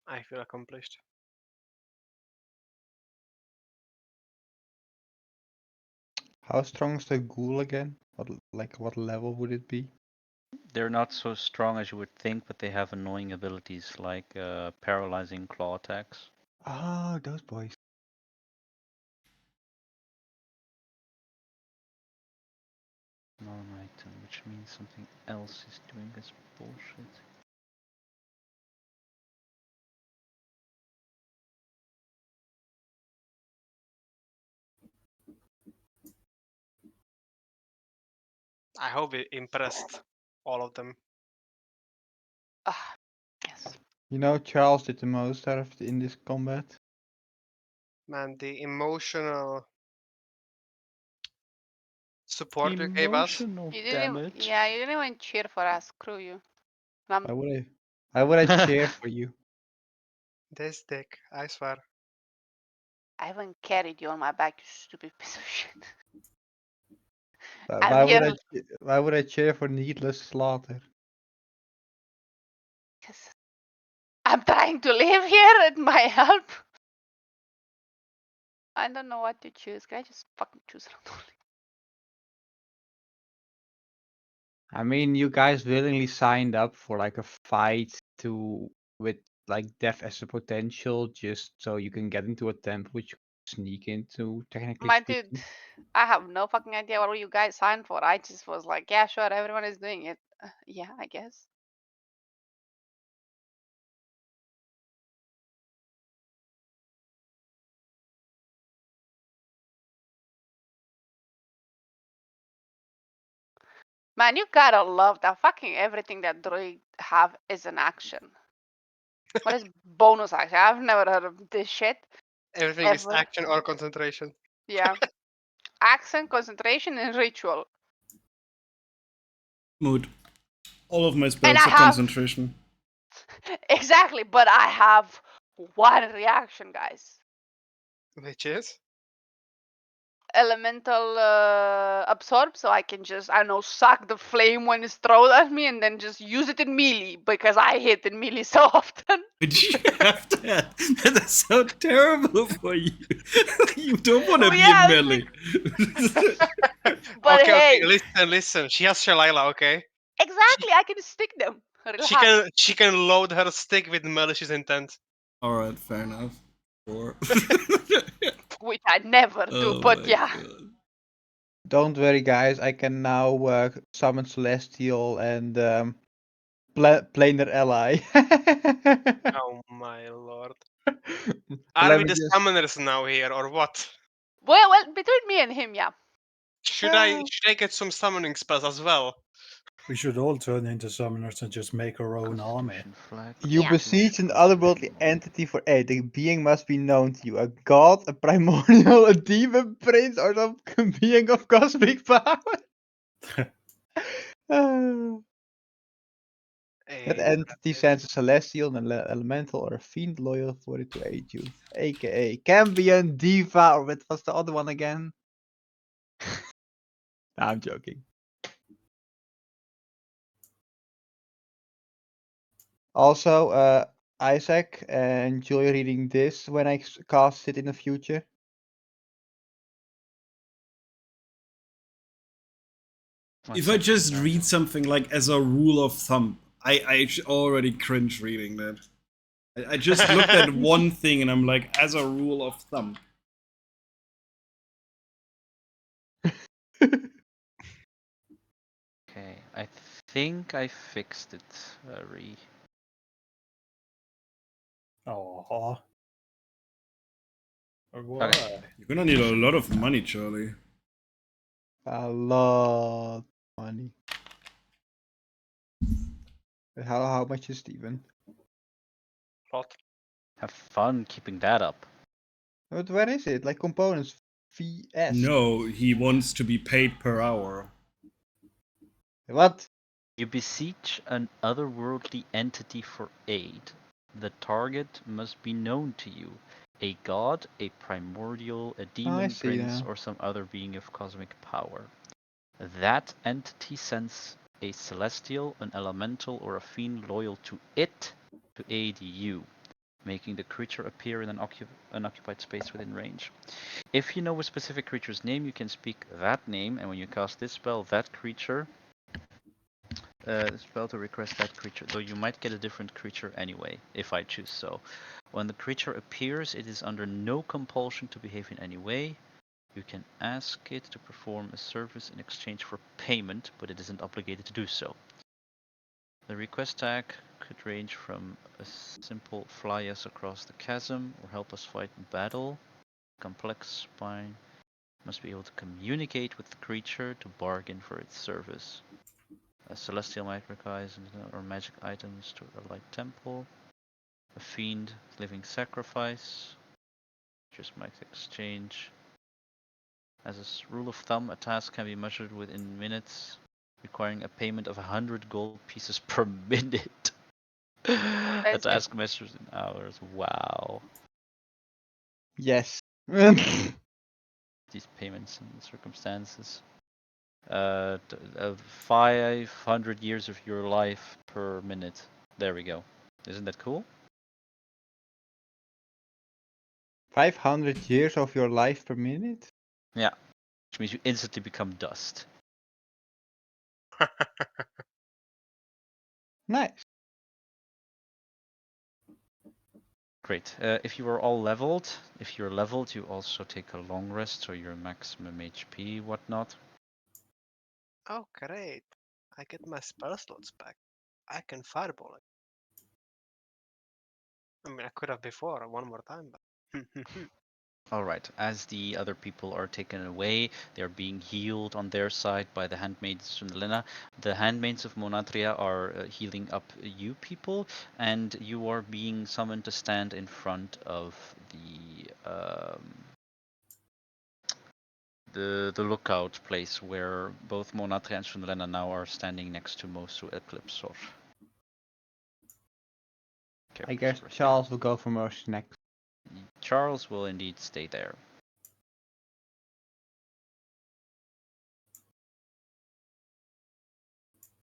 I feel accomplished. How strong is the ghoul again? What level would it be? They're not so strong as you would think, but they have annoying abilities like paralyzing claw attacks. Ah, those boys. Non-item, which means something else is doing this bullshit. I hope it impressed all of them. Ah, yes. You know, Charles did the most out of in this combat. Man, the emotional support you gave us. Emotional You didn't. damage. Yeah, you didn't even cheer for us. Screw you. Why would I? Why would I cheer for you? This dick, I swear. I haven't carried you on my back, you stupid piece of shit. Why I'm why would here I? Why would I cheer for needless slaughter? because I'm trying to live here. It might help. I don't know what to choose. Can I just fucking choose randomly? I mean, you guys willingly signed up for like a fight with like death as a potential, just so you can get into a temple which you can sneak into, technically My dude, speaking. I have no fucking idea what you guys signed for. I just was like, yeah, sure, everyone is doing it. Yeah, I guess. Man, you gotta love that fucking everything that druid have is an action. What is bonus action? I've never heard of this shit. Everything is Ever. action or concentration. Yeah. Action, concentration, and ritual. Mood. All of my And spells I are have concentration. exactly, but I have one reaction, guys. Which is? elemental absorb, so I can just, I don't know, suck the flame when it's thrown at me and then just use it in melee because I hit in melee so often. But you have that. That's so terrible for you. You don't want to Oh, be yeah, in melee. But Okay, hey, listen. She has Shalila, okay? exactly, I can stick them. Relax. She can load her stick with malicious intent. Alright, fair enough. Sure. Which I never do, Oh but my yeah. God. Don't worry, guys. I can now summon Celestial and Planar Ally. Oh my lord. But Are let we me the just. summoners now here, or what? Well, between me and him, yeah. Should I get some summoning spells as well? We should all turn into summoners and just make our own army. Constitution flag. You Yeah. besiege an otherworldly entity for 8. The being must be known to you. A god, a primordial, a demon prince, or some being of cosmic power. Ah. That entity sends a celestial, an elemental, or a fiend loyal for it to aid you. AKA Cambion, Diva, or what was the other one again? Nah, I'm joking. Also, Isaac, enjoy reading this when I cast it in the future. If One I second, just guys. read something like as a rule of thumb, I already cringe reading that. I just looked at one thing and I'm like, as a rule of thumb. Okay, I think I fixed it, Ree. Oh. Why? You're gonna need a lot of money, Charlie. A lot of money. How much is Steven? Lot. Have fun keeping that up. But where is it? Like components VS. No, he wants to be paid per hour. What? You besiege an otherworldly entity for aid. The target must be known to you. A god, a primordial, a demon see prince, now. or some other being of cosmic power. That entity sends a celestial, an elemental, or a fiend loyal to it to aid you, making the creature appear in an unoccupied space within range. If you know a specific creature's name, you can speak that name, and when you cast this spell, that creature spell to request that creature, though you might get a different creature anyway, if I choose so. When the creature appears, it is under no compulsion to behave in any way. You can ask it to perform a service in exchange for payment, but it isn't obligated to do so. The request tag could range from a simple fly us across the chasm or help us fight in battle. Complex spine must be able to communicate with the creature to bargain for its service. A celestial might require or magic items to a light temple. A fiend, living sacrifice. Just might exchange. As a rule of thumb, a task can be measured within minutes, requiring a payment of 100 gold pieces per minute. A That's task measures in hours. Wow. Yes. These payments and circumstances. 500 years of your life per minute. There we go. Isn't that cool? 500 years of your life per minute? Yeah. Which means you instantly become dust. Nice. Great. If you are all leveled, if you're leveled, you also take a long rest, so your maximum HP, whatnot. Oh, great. I get my spell slots back. I can fireball it. I mean, I could have before, one more time, but... Alright, as the other people are taken away, they are being healed on their side by the handmaids from Lena. The handmaids of Monatria are healing up you people, and you are being summoned to stand in front of the lookout place where both Monatria and Sundelena now are standing next to Mosu Eclipsor. I guess Charles will go for most next. Charles will indeed stay there.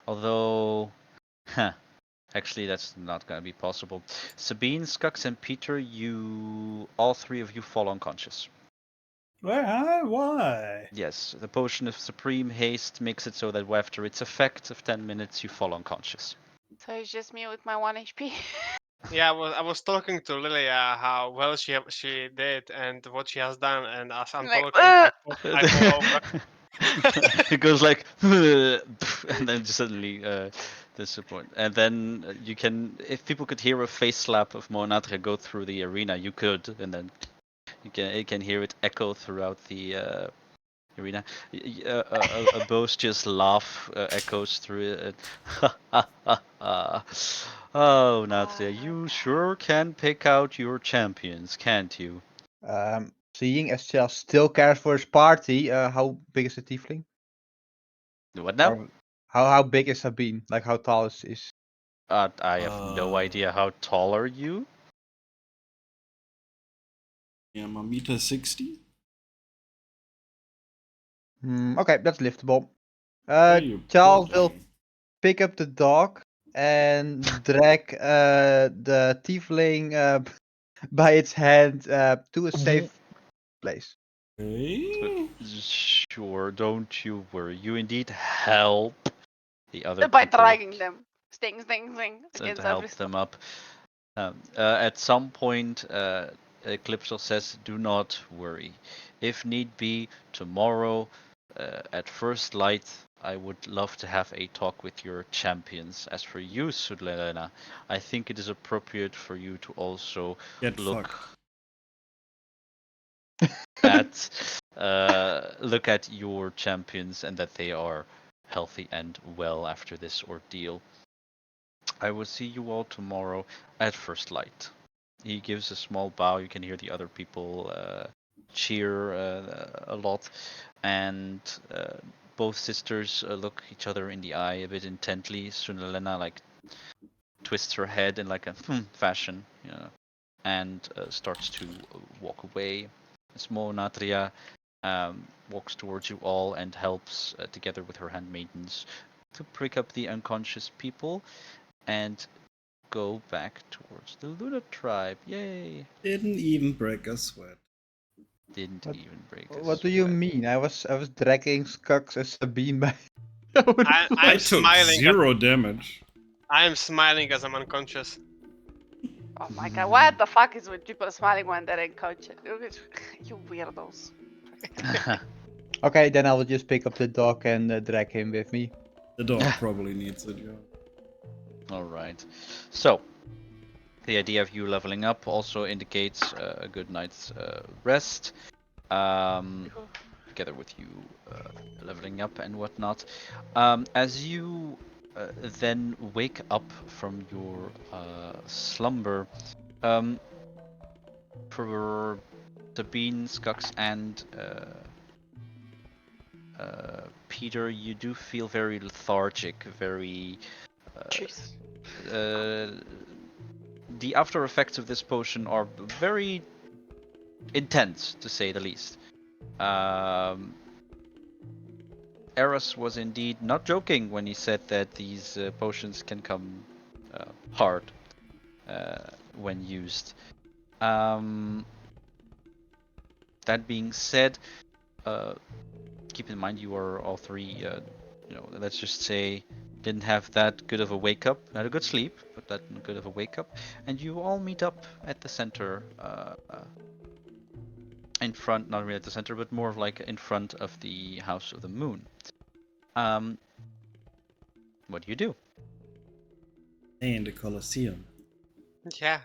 Although, huh, actually, that's not gonna be possible. Sabine, Skux, and Peter, all three of you fall unconscious. Why? Yes, the potion of supreme haste makes it so that after its effect of 10 minutes, you fall unconscious. So it's just me with my 1 HP. Yeah, I was talking to Lilia how well she did and what she has done, and as I'm Like, talking, I fall over. It goes like, and then just suddenly disappoint. And then you can, if people could hear a face slap of Monatre go through the arena, you could, and then you can hear it echo throughout the arena. A boisterous laugh echoes through it. Oh, Natria, you sure can pick out your champions, can't you? Seeing as Chell still cares for his party, how big is the tiefling? What now? Or how big is Sabine? Like how tall is? I have no idea. How tall are you? Yeah, I'm a meter 60. Okay, that's liftable. Hey, you Charles poor will thing. pick up the dog and drag the tiefling by its hand to a safe place. Hey. Sure, don't you worry. You indeed help the other by people dragging them. Sting, sting, sting. to Against help every them up. At some point, Eclipsal says, "Do not worry. If need be, tomorrow, at first light, I would love to have a talk with your champions. As for you, Sudlena, I think it is appropriate for you to also Get look fucked. at look at your champions and that they are healthy and well after this ordeal. I will see you all tomorrow at first light." He gives a small bow. You can hear the other people cheer a lot, and both sisters look each other in the eye a bit intently. Sunalena like twists her head in like a fashion, you know, and starts to walk away. Small Natria walks towards you all and helps, together with her handmaidens, to pick up the unconscious people and go back towards the Luna tribe. Yay! Didn't even break a sweat. Didn't What- even break a What do you sweat. mean? I was dragging Skux and Sabine by. I I I'm took smiling. 0 damage. I'm smiling as I'm unconscious. Oh my god, what the fuck is with people smiling when they're in coach? You weirdos. Okay, then I will just pick up the dog and drag him with me. The dog probably needs it, yeah. Alright. So, the idea of you leveling up also indicates a good night's rest. Together with you leveling up and whatnot. As you then wake up from your slumber, for Sabine, Skux, and Peter, you do feel very lethargic, very. Jeez. The after effects of this potion are very intense, to say the least. Eros was indeed not joking when he said that these potions can come hard when used. That being said, keep in mind you are all three, let's just say, didn't have that good of a wake up. Had a good sleep, but that good of a wake up. And you all meet up at the center, in front, not really at the center, but more of like in front of the House of the Moon. What do? Stay in the Colosseum. Yeah.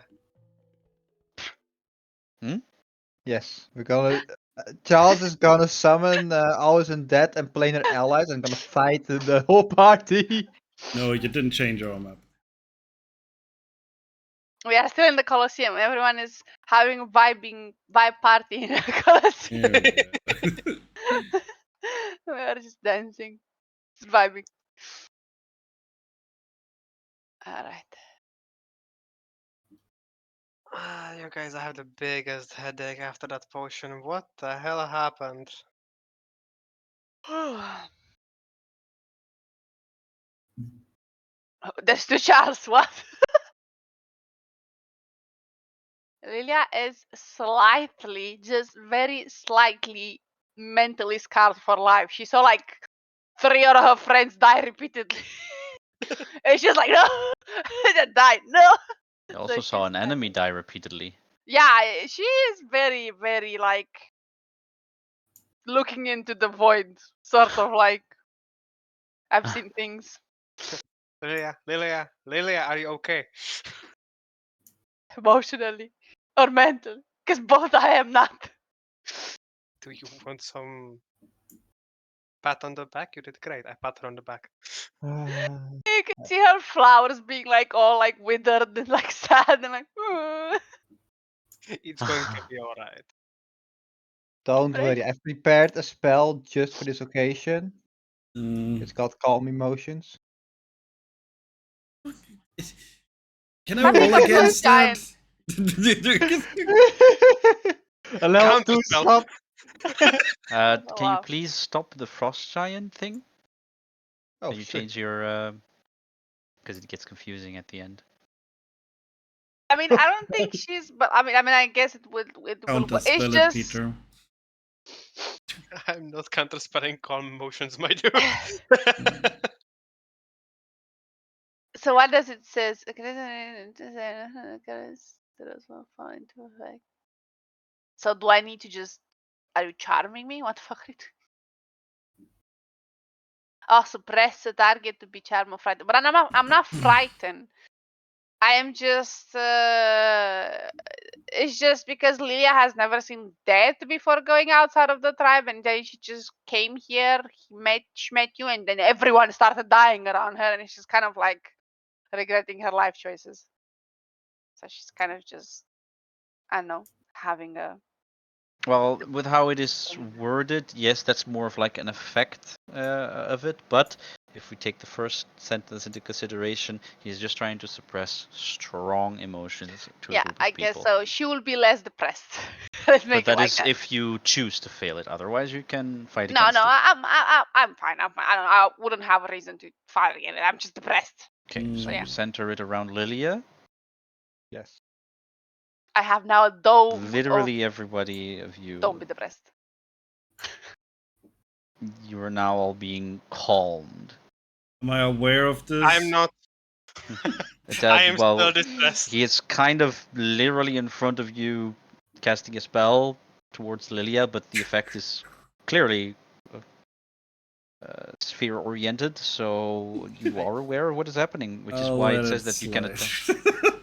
Yes, we're gonna. Charles is gonna summon all his undead and planar allies and gonna fight the whole party. No, you didn't change our map. We are still in the Colosseum. Everyone is having a vibe party in the Colosseum. Yeah. We are just dancing, just vibing. Alright. You guys, I have the biggest headache after that potion. What the hell happened? There's two Charles, what? Lilia is slightly, just very slightly mentally scarred for life. She saw like 3 of her friends die repeatedly. And she's like, no, they died, no. I also So saw she's an kind enemy of- die repeatedly. Yeah, she is very, very like looking into the void, sort of like I've seen things Lilia, are you okay? emotionally or mentally, because both I am not. Do you want some pat on the back? You did great. I pat her on the back. You can see her flowers being like all like withered and like sad and like. It's going to be alright. Don't Right. worry, I've prepared a spell just for this occasion. Mm. It's called Calm Emotions. Can I Something roll about against that? giant. A level Counter 2 spell. shot. Oh, Can you wow. please stop the frost giant thing? Oh, Can you sure. change your because it gets confusing at the end. I mean, I don't think she's, but I mean, I guess it will. Counter It's spell it, just. Peter. I'm not counter spelling calm emotions, my dude. So what does it says? So do I need to just? Are you charming me? What the fuck? Are you doing? Oh, suppress the target to be charmed or frightened. But I'm not frightened. I am just. It's just because Lilia has never seen death before going outside of the tribe, and then she just came here, she met you, and then everyone started dying around her, and she's kind of like regretting her life choices. So she's kind of just, I don't know, having a. Well, with how it is worded, yes, that's more of like an effect of it. But if we take the first sentence into consideration, he's just trying to suppress strong emotions to a Yeah, group of I people. guess so. She will be less depressed. Let's make But it that like is that. if you choose to fail it. Otherwise, you can fight No, against no, it. I'm fine. I wouldn't have a reason to fight again. I'm just depressed. Okay, so yeah. you center it around Lilia. Yes. I have now a dome of Literally everybody of you, don't be depressed. you are now all being calmed. Am I aware of this? I'm not. I am Well, still distressed. he is kind of literally in front of you, casting a spell towards Lilia, but the effect is clearly sphere oriented, so you are aware of what is happening, which is I'll why let it says that you can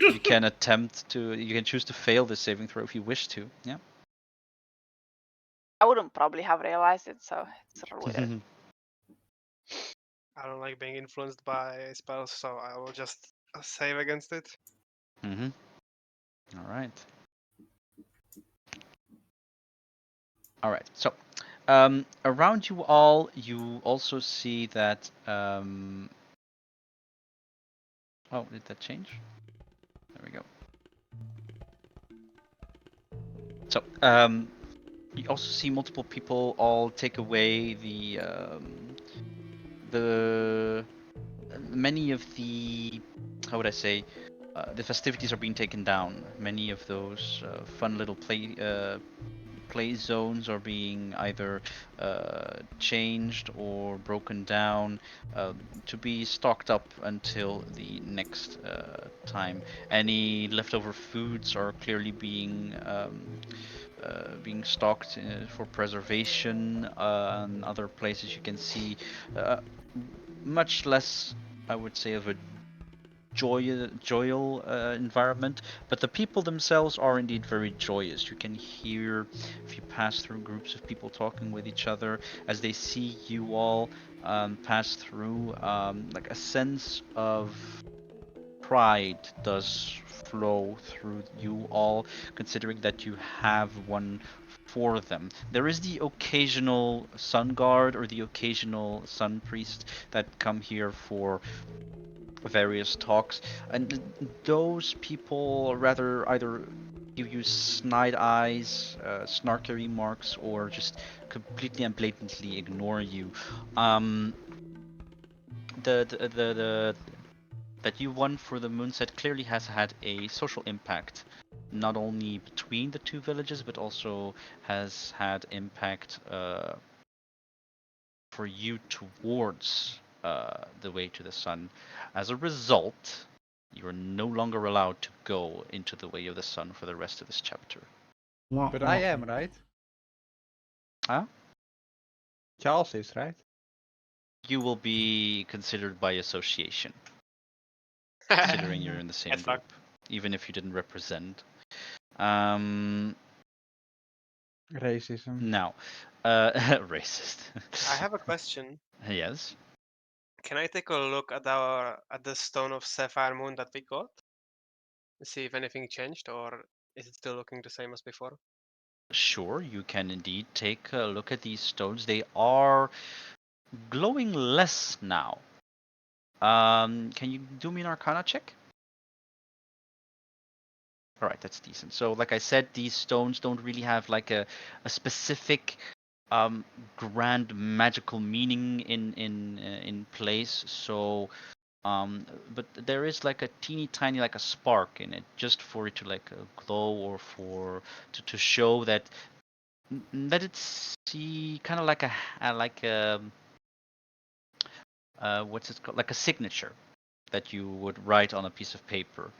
you can choose to fail this saving throw if you wish to. Yeah. I wouldn't probably have realized it, so it's weird. I don't like being influenced by spells, so I will just save against it. Mm-hmm. All right. All right. So, around you all, you also see that. Oh, did that change? There we go. So, you also see multiple people all take away the many of the, how would I say, the festivities are being taken down. Many of those fun little play zones are being either changed or broken down to be stocked up until the next time. Any leftover foods are clearly being stocked for preservation. And other places you can see much less, I would say, of a joyful environment, but the people themselves are indeed very joyous. You can hear, if you pass through groups of people talking with each other, as they see you all pass through, like a sense of pride does flow through you all, considering that you have one for them. There is the occasional sun guard or the occasional sun priest that come here for various talks, and those people rather either give you snide eyes, snarky remarks, or just completely and blatantly ignore you. the that you won for the moonset clearly has had a social impact, not only between the two villages, but also has had impact for you towards the way to the sun. As a result, you are no longer allowed to go into the way of the sun for the rest of this chapter. But I am, right? Huh? Charles is, right? You will be considered by association, considering you're in the same Get fucked. group, even if you didn't represent. Um, Racism. now, racist. I have a question. Yes. Can I take a look at the stone of Sapphire Moon that we got? See if anything changed, or is it still looking the same as before? Sure, you can indeed take a look at these stones. They are glowing less now. Can you do me an Arcana check? All right, that's decent. So, like I said, these stones don't really have like a specific grand magical meaning in place. So, but there is like a teeny tiny like a spark in it, just for it to like glow, or for to show that that it's kind of like like a what's it called, like a signature that you would write on a piece of paper.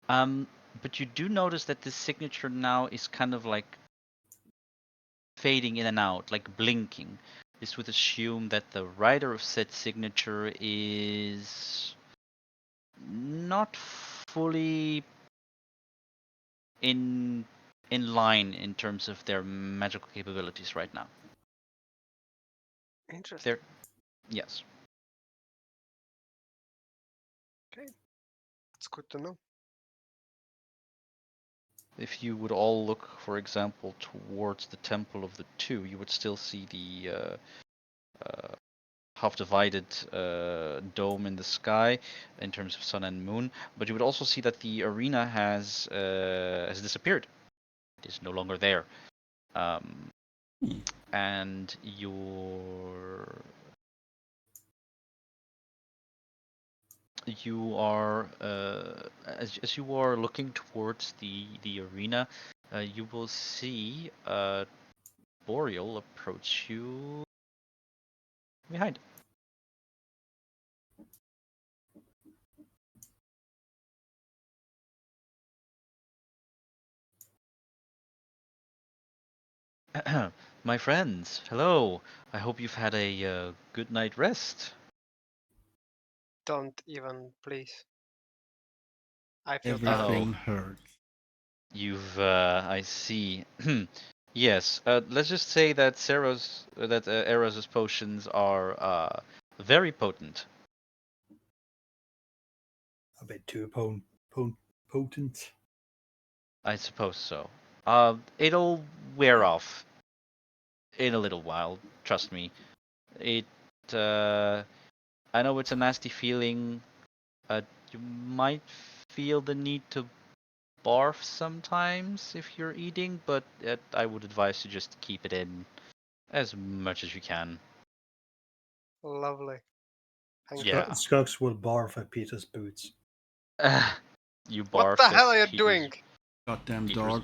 Um, but you do notice that this signature now is kind of like fading in and out, like blinking. This would assume that the writer of said signature is not fully in line in terms of their magical capabilities right now. Interesting. They're yes. Okay, that's good to know. If you would all look, for example, towards the Temple of the Two, you would still see the half-divided dome in the sky in terms of sun and moon. But you would also see that the arena has disappeared. It is no longer there. And you are as you are looking towards the arena, you will see Boreal approach you behind. My friends, hello. I hope you've had a good night rest. Don't even, please. I feel Everything Oh. hurts. You've, I see. Yes, let's just say that Eros' potions are very potent. A bit too potent. I suppose so. It'll wear off in a little while. Trust me. It. I know it's a nasty feeling. You might feel the need to barf sometimes if you're eating, but I would advise to just keep it in as much as you can. lovely. Thank Yeah. you. Skux will barf at Peter's boots. You What barfed the at hell are you Peter's- doing? Goddamn Peter's- dog.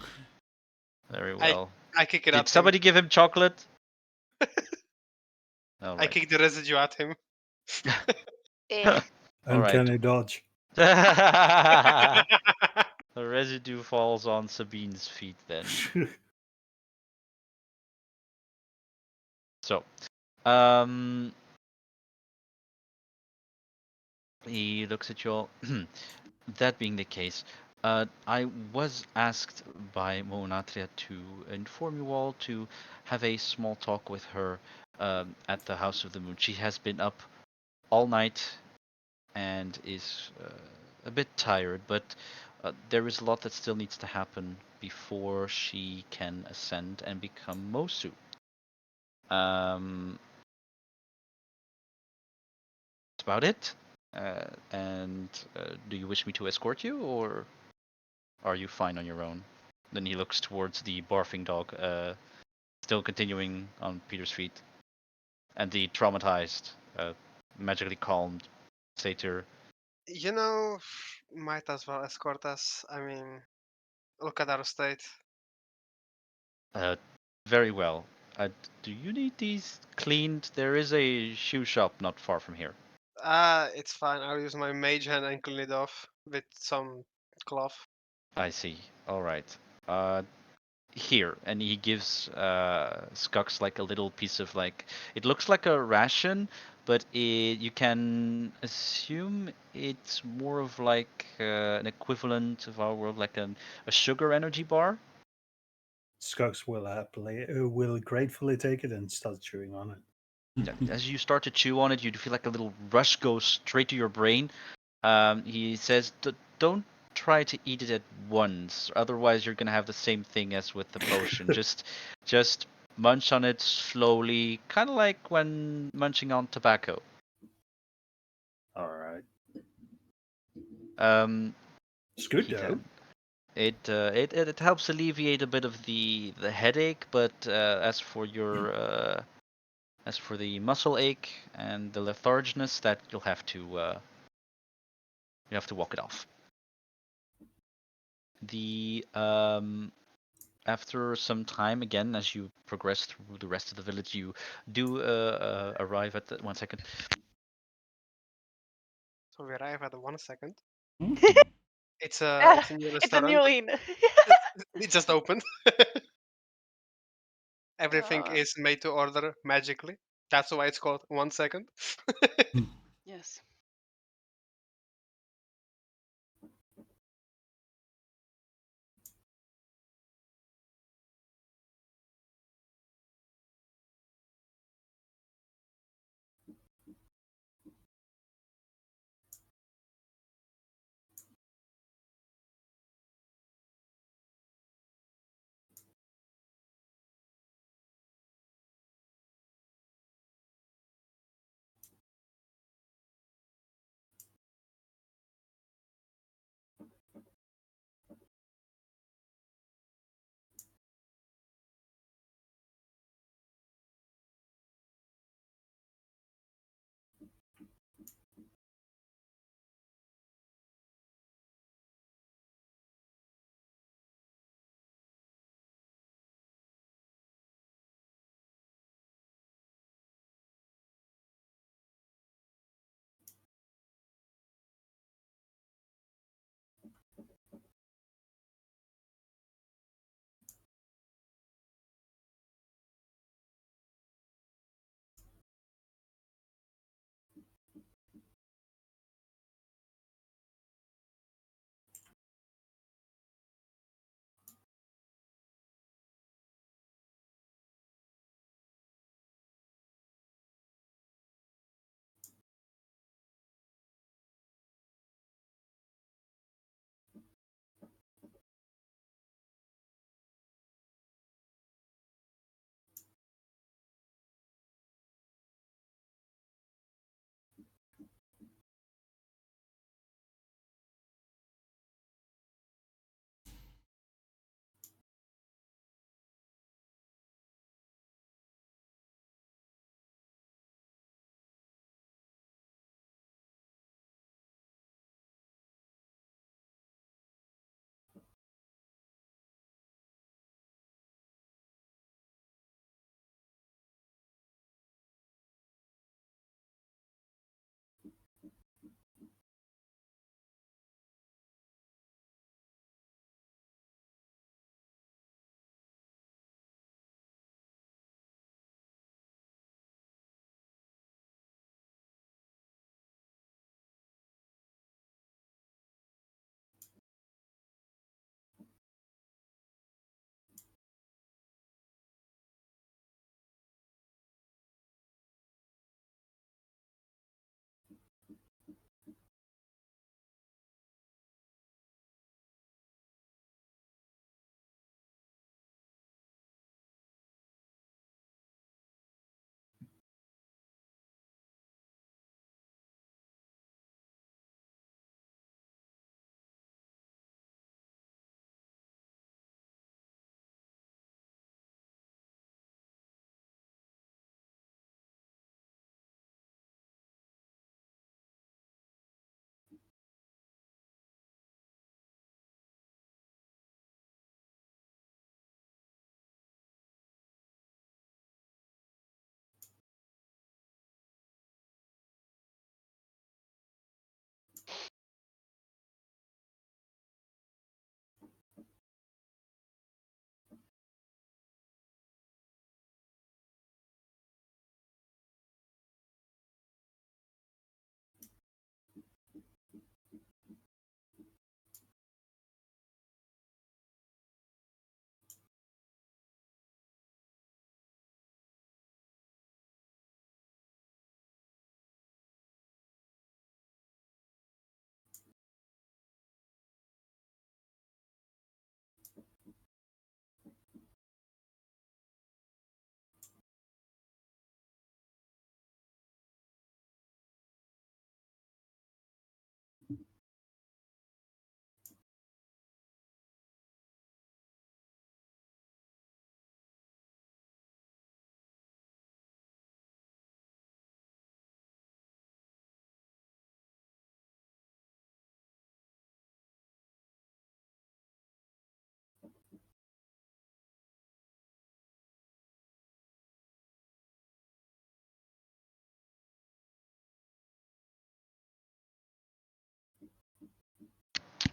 Very well. I kick it Did at somebody him. give him chocolate? All I right. kick the residue at him. Eh. All right. Uncanny dodge. The residue falls on Sabine's feet then. So, he looks at you all. That being the case, I was asked by Monatria to inform you all to have a small talk with her at the House of the Moon. She has been up all night and is a bit tired, but there is a lot that still needs to happen before she can ascend and become Mosu. That's about it. And do you wish me to escort you, or are you fine on your own? Then he looks towards the barfing dog, still continuing on Peter's feet, and the traumatized, magically calmed say to her, You know, might as well escort us. I mean, look at our state. very well. Do you need these cleaned? There is a shoe shop not far from here. It's fine. I'll use my mage hand and clean it off with some cloth. I see. All right. Uh, Here, and he gives Skux like a little piece of like it looks like a ration, but you can assume it's more of like an equivalent of our world, like a sugar energy bar. Skux will gratefully take it and start chewing on it. Yeah, as you start to chew on it, you feel like a little rush goes straight to your brain. He says, "Don't try to eat it at once, otherwise you're gonna have the same thing as with the potion. Just munch on it slowly, kind of like when munching on tobacco. All right. Um, It's good he though. can. It helps alleviate a bit of the headache, but as for the muscle ache and the letharginess, that you have to walk it off. The After some time, again, as you progress through the rest of the village, you do arrive at the 1 second. So we arrive at 1 second. Mhm. It's Yeah, a new it's a new restaurant. inn. It just opened. Everything Uh, is made to order magically. That's why it's called 1 second. yes.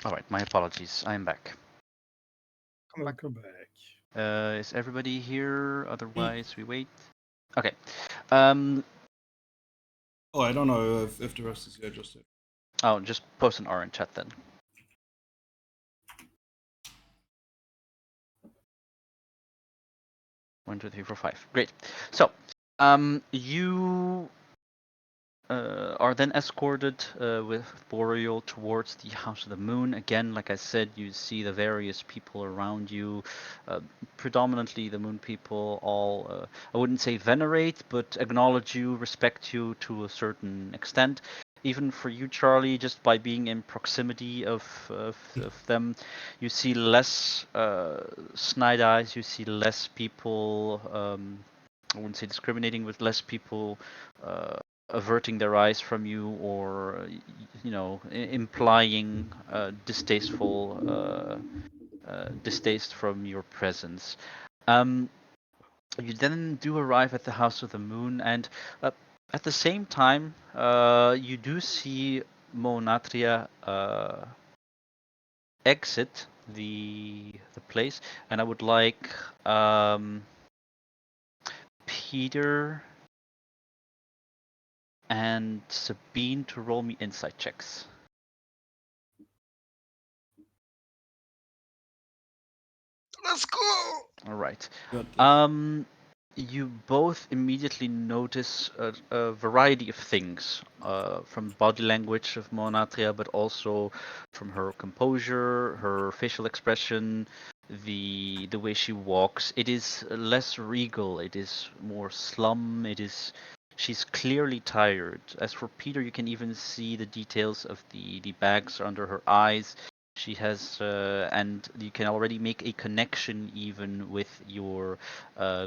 All right, my apologies. I'm back. Welcome back. Is everybody here? Otherwise, we wait. Okay. Um. Oh, I don't know if the rest is here. Just Oh, just post an R in chat then. 1, 2, 3, 4, 5. Great. So, you are then escorted with Boreal towards the House of the Moon. Again, like I said, you see the various people around you. Predominantly the Moon people all, I wouldn't say venerate, but acknowledge you, respect you to a certain extent. Even for you, Charlie, just by being in proximity of them, you see less snide eyes, you see less people, I wouldn't say discriminating, with less people averting their eyes from you, or implying distaste from your presence. You then do arrive at the House of the Moon, and at the same time, you do see Monatria exit the place, and I would like Peter and Sabine to roll me insight checks. Let's go! All right. got this. You both immediately notice a variety of things from body language of Monatria, but also from her composure, her facial expression, the way she walks. It is less regal. It is more slum. She's clearly tired. As for Peter, you can even see the details of the bags under her eyes. She has, and you can already make a connection even with your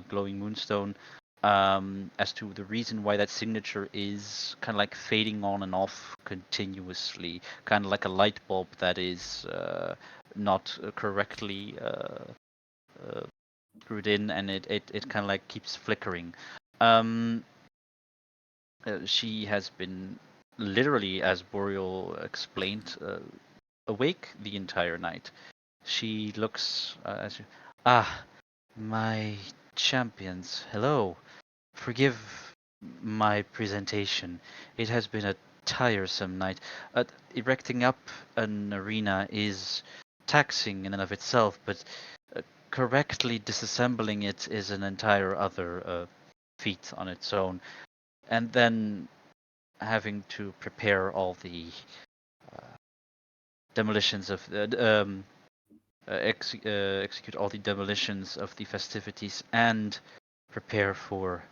glowing moonstone as to the reason why that signature is kind of like fading on and off continuously, kind of like a light bulb that is not correctly screwed in, and it kind of like keeps flickering. She has been literally, as Boreal explained, awake the entire night. She looks my champions, hello. Forgive my presentation. It has been a tiresome night. Erecting up an arena is taxing in and of itself, but correctly disassembling it is an entire other feat on its own. And then having to prepare all the demolitions of execute all the demolitions of the festivities and prepare for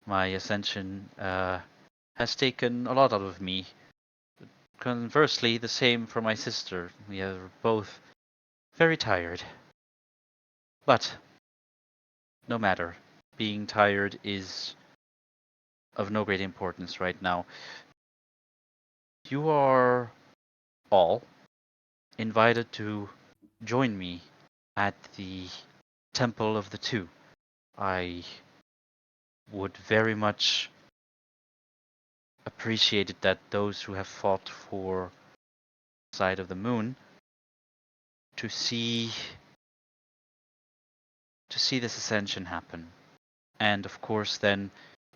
my ascension has taken a lot out of me. Conversely, the same for my sister. We are both very tired. But no matter. Being tired is of no great importance right now. You are all invited to join me at the Temple of the Two. I would very much appreciate it that those who have fought for the side of the moon to see this ascension happen. And of course then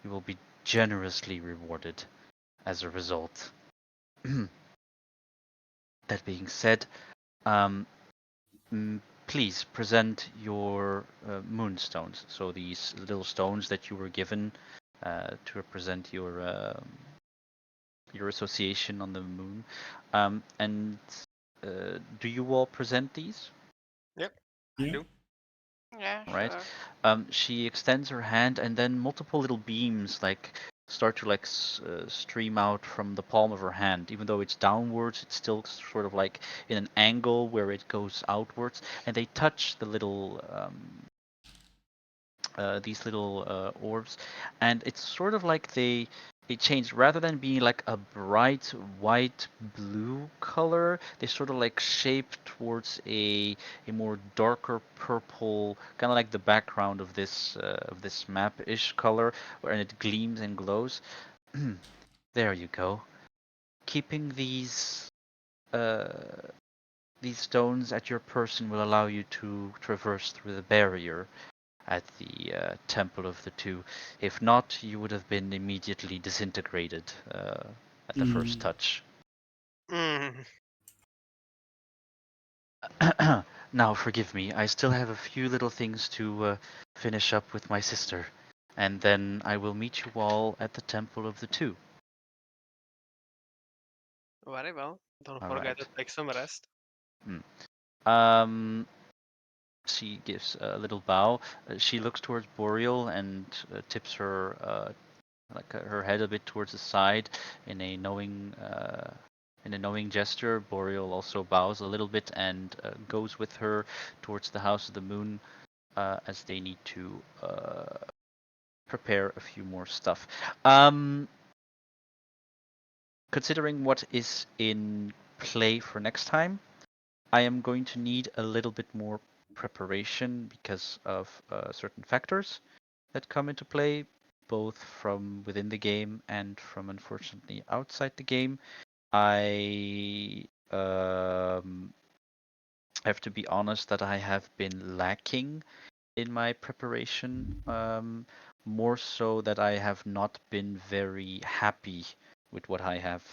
you will be generously rewarded as a result. That being said, um, please present your moonstones. So these little stones that you were given to represent your association on the moon. And do you all present these? Yep, Yeah. I do. Yeah, Right. sure. She extends her hand, and then multiple little beams start to stream out from the palm of her hand. Even though it's downwards, it's still sort of like in an angle where it goes outwards, and they touch the little these little orbs, and it's sort of like they change. Rather than being like a bright white blue color, they sort of like shape towards a more darker purple, kind of like the background of this map-ish color, and it gleams and glows. There you go. Keeping these these stones at your person will allow you to traverse through the barrier at the Temple of the Two. If not, you would have been immediately disintegrated at the first touch. Mm. Now, forgive me, I still have a few little things to finish up with my sister, and then I will meet you all at the Temple of the Two. Very well. Don't All forget right. to take some rest. She gives a little bow. She looks towards Boreal and tips her her head a bit towards the side in a knowing gesture. Boreal also bows a little bit and goes with her towards the House of the Moon as they need to prepare a few more stuff. Considering what is in play for next time, I am going to need a little bit more preparation because of certain factors that come into play, both from within the game and from unfortunately outside the game. I have to be honest that I have been lacking in my preparation, more so that I have not been very happy with what I have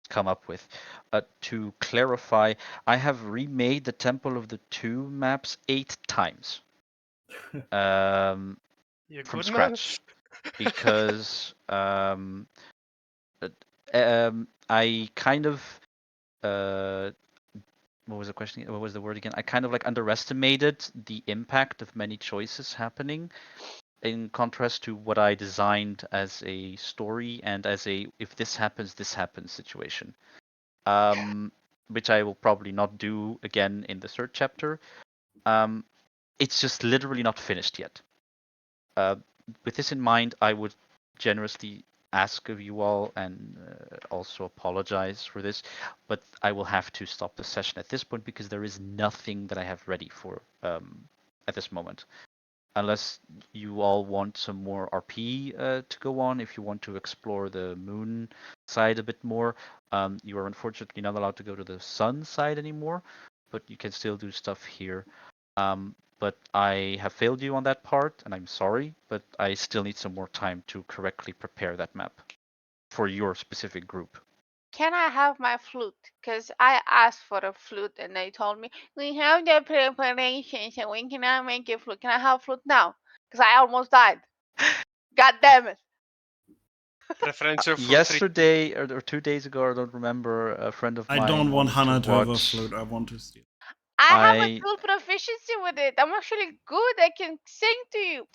come up with. To clarify, I have remade the Temple of the Two maps 8 times You from good man? scratch because I kind of what was the question? What was the word again? I kind of like underestimated the impact of many choices happening in contrast to what I designed as a story and as a if this happens situation. Which I will probably not do again in the third chapter. It's just literally not finished yet. With this in mind, I would generously ask of you all and also apologize for this, but I will have to stop the session at this point because there is nothing that I have ready for at this moment. Unless you all want some more RP to go on, if you want to explore the moon side a bit more, you are unfortunately not allowed to go to the sun side anymore, but you can still do stuff here. But I have failed you on that part, and I'm sorry, but I still need some more time to correctly prepare that map for your specific group. Can I have my flute? Because I asked for a flute and they told me we have the preparation, so we cannot make a flute. Can I have flute now? Because I almost died. God damn it! Preferential fruit treat. Yesterday or 2 days ago, I don't remember, a friend of I mine don't want wanted Hannah to to have a watch. flute. I want to steal. I have a I full proficiency with it. I'm actually good. I can sing to you.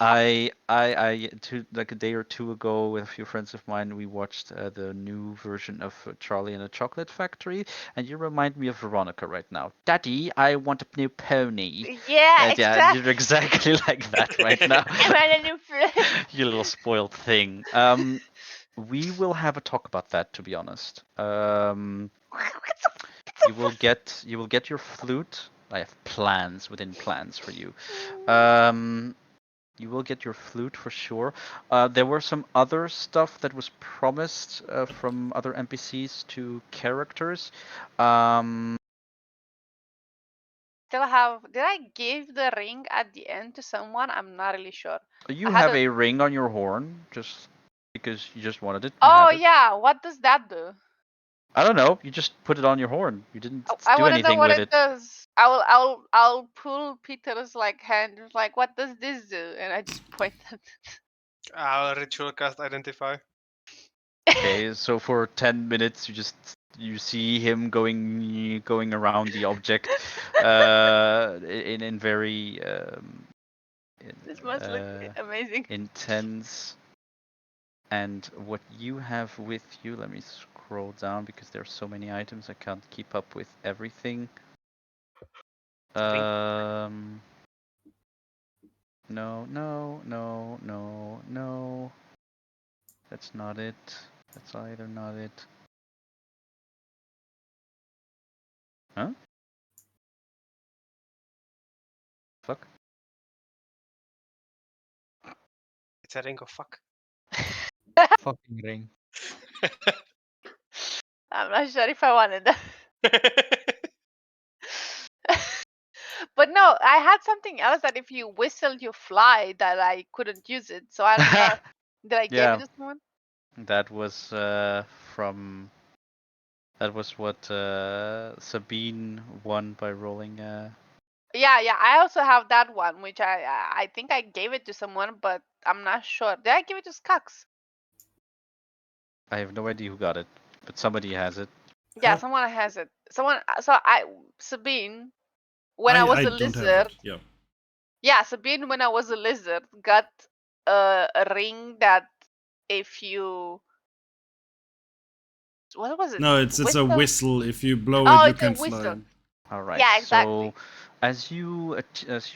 like a day or two ago with a few friends of mine, we watched the new version of Charlie and the Chocolate Factory, and you remind me of Veronica right now. Daddy, I want a new pony. Yeah, Yeah, you're exactly. exactly like that right now. I want a new flute. You little spoiled thing. We will have a talk about that, to be honest. You will get your flute. I have plans within plans for you. You will get your flute for sure. There were some other stuff that was promised from other NPCs to characters. Still have. Did I give the ring at the end to someone? I'm not really sure. You I had have a ring on your horn, just because you just wanted it. You Oh have it. yeah, what does that do? I don't know. You just put it on your horn. You didn't I do want to know anything what with it it. does. I'll pull Peter's like hand. Like, what does this do? And I just point at. I'll ritual cast identify. Okay, so for 10 minutes you see him going around the object in very This must look amazing. intense. And what you have with you, let me scroll down because there's so many items I can't keep up with everything. No, no. That's not it. That's either not it. Huh? Fuck. It's a ring of fuck. Fucking ring. I'm not sure if I wanted that. But no, I had something else that if you whistle, you fly. That I couldn't use it, so I don't know. Did I give Yeah. it to someone? That was from. That was what Sabine won by rolling. Yeah, yeah. I also have that one, which I think I gave it to someone, but I'm not sure. Did I give it to Skux? I have no idea who got it, but somebody has it. Yeah, Huh? someone has it. Someone. So Sabine, when I was I a don't have lizard. that. Yeah. Yeah, Sabine, when I was a lizard, got a ring that if you. What was it? No, it's a whistle. If you blow it, Oh, you it's a can fly. whistle. All right. Yeah, So, exactly. as you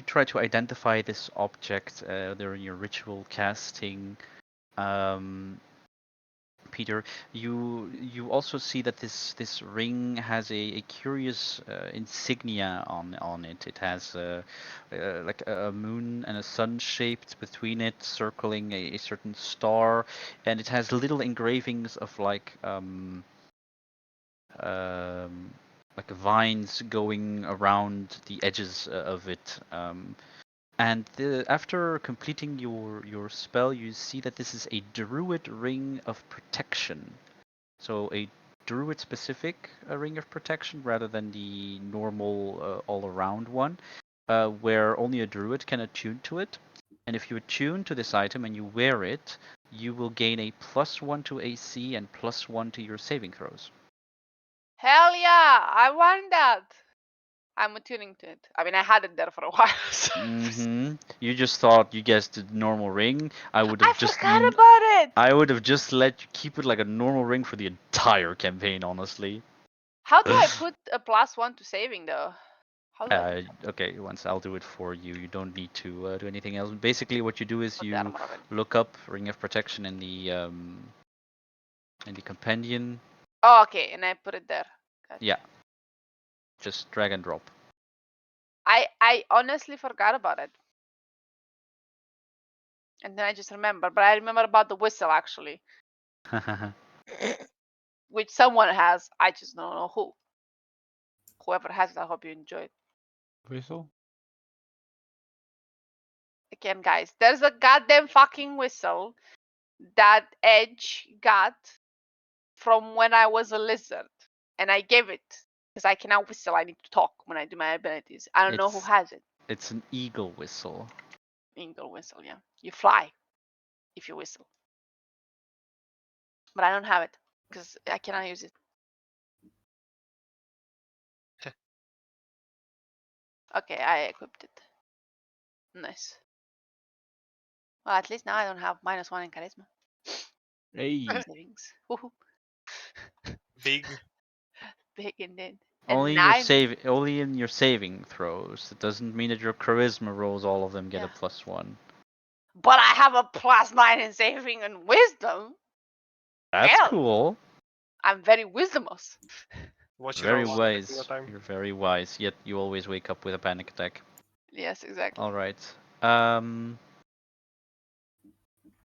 try to identify this object during your ritual casting, um, Peter, you also see that this ring has a curious insignia on it. It has like a moon and a sun shaped between it, circling a certain star, and it has little engravings of um, like vines going around the edges of it. And after completing your spell, you see that this is a druid ring of protection. So a druid specific ring of protection rather than the normal all around one, where only a druid can attune to it. And if you attune to this item and you wear it, you will gain a +1 to AC and +1 to your saving throws. Hell yeah, I want that. I'm attuning to it. I mean, I had it there for a while. So You just thought you guessed the normal ring. I would I have just forgot about it. I would have just let you keep it like a normal ring for the entire campaign, honestly. How do I put a +1 to saving though? How do I do that? Okay, once I'll do it for you. You don't need to do anything else. Basically, what you do is Put the you armor of it. look up Ring of Protection in the companion. Oh, okay, and I put it there. Gotcha. Yeah, just drag and drop. I honestly forgot about it. And then I just remember, but I remember about the whistle actually, which someone has. I just don't know who. Whoever has it, I hope you enjoy it. Whistle? Again, guys, there's a goddamn fucking whistle that Edge got from when I was a lizard, and I gave it because I cannot whistle. I need to talk when I do my abilities. I don't know who has it. It's an eagle whistle. Eagle whistle, yeah. You fly if you whistle, but I don't have it because I cannot use it. Okay, I equipped it. Nice. Well, at least now I don't have -1 in charisma. Hey. Savings. Woohoo. Big. Big indeed. Only And in your 9. only in your saving throws. It doesn't mean that your charisma rolls all of them get a Yeah. +1. But I have a +9 in saving and wisdom. That's Hell, cool. I'm very wisdomous. Watch your Very rolls every single wise. time. You're very wise. Yet you always wake up with a panic attack. Yes, exactly. All right.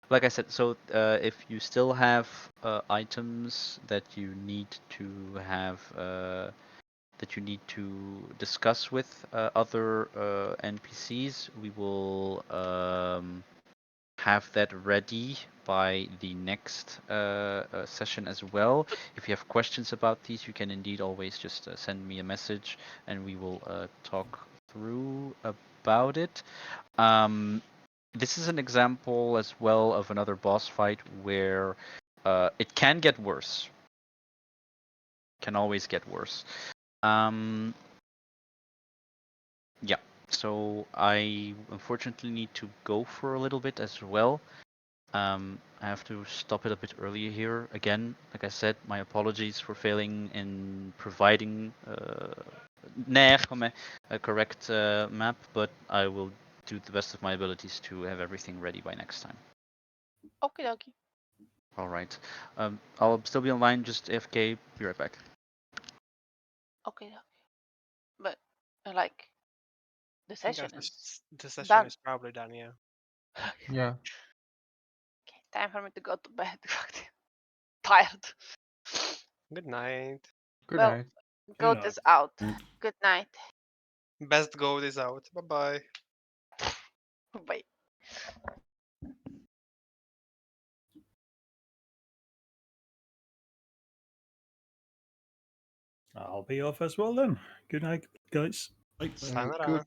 Like I said, so if you still have items that you need to have that you need to discuss with other NPCs, we will have that ready by the next session as well. If you have questions about these, you can indeed always just send me a message, and we will talk through about it. This is an example as well of another boss fight where it can get worse. Can always get worse. Yeah. So I unfortunately need to go for a little bit as well. I have to stop it a bit earlier here. Again, like I said, my apologies for failing in providing a correct map, but I will do the best of my abilities to have everything ready by next time. Okie dokie. All right. I'll still be online. Just AFK. Be right back. Okay, dokie. But like the I think session is the session done. is probably done, yeah. Yeah. Okay, time for me to go to bed. Tired. Good night. Good Well, night. goat is out. Good night. Best goat is out. Bye bye. Bye. I'll be off as well then. Good night, guys. Like, Sayonara. Good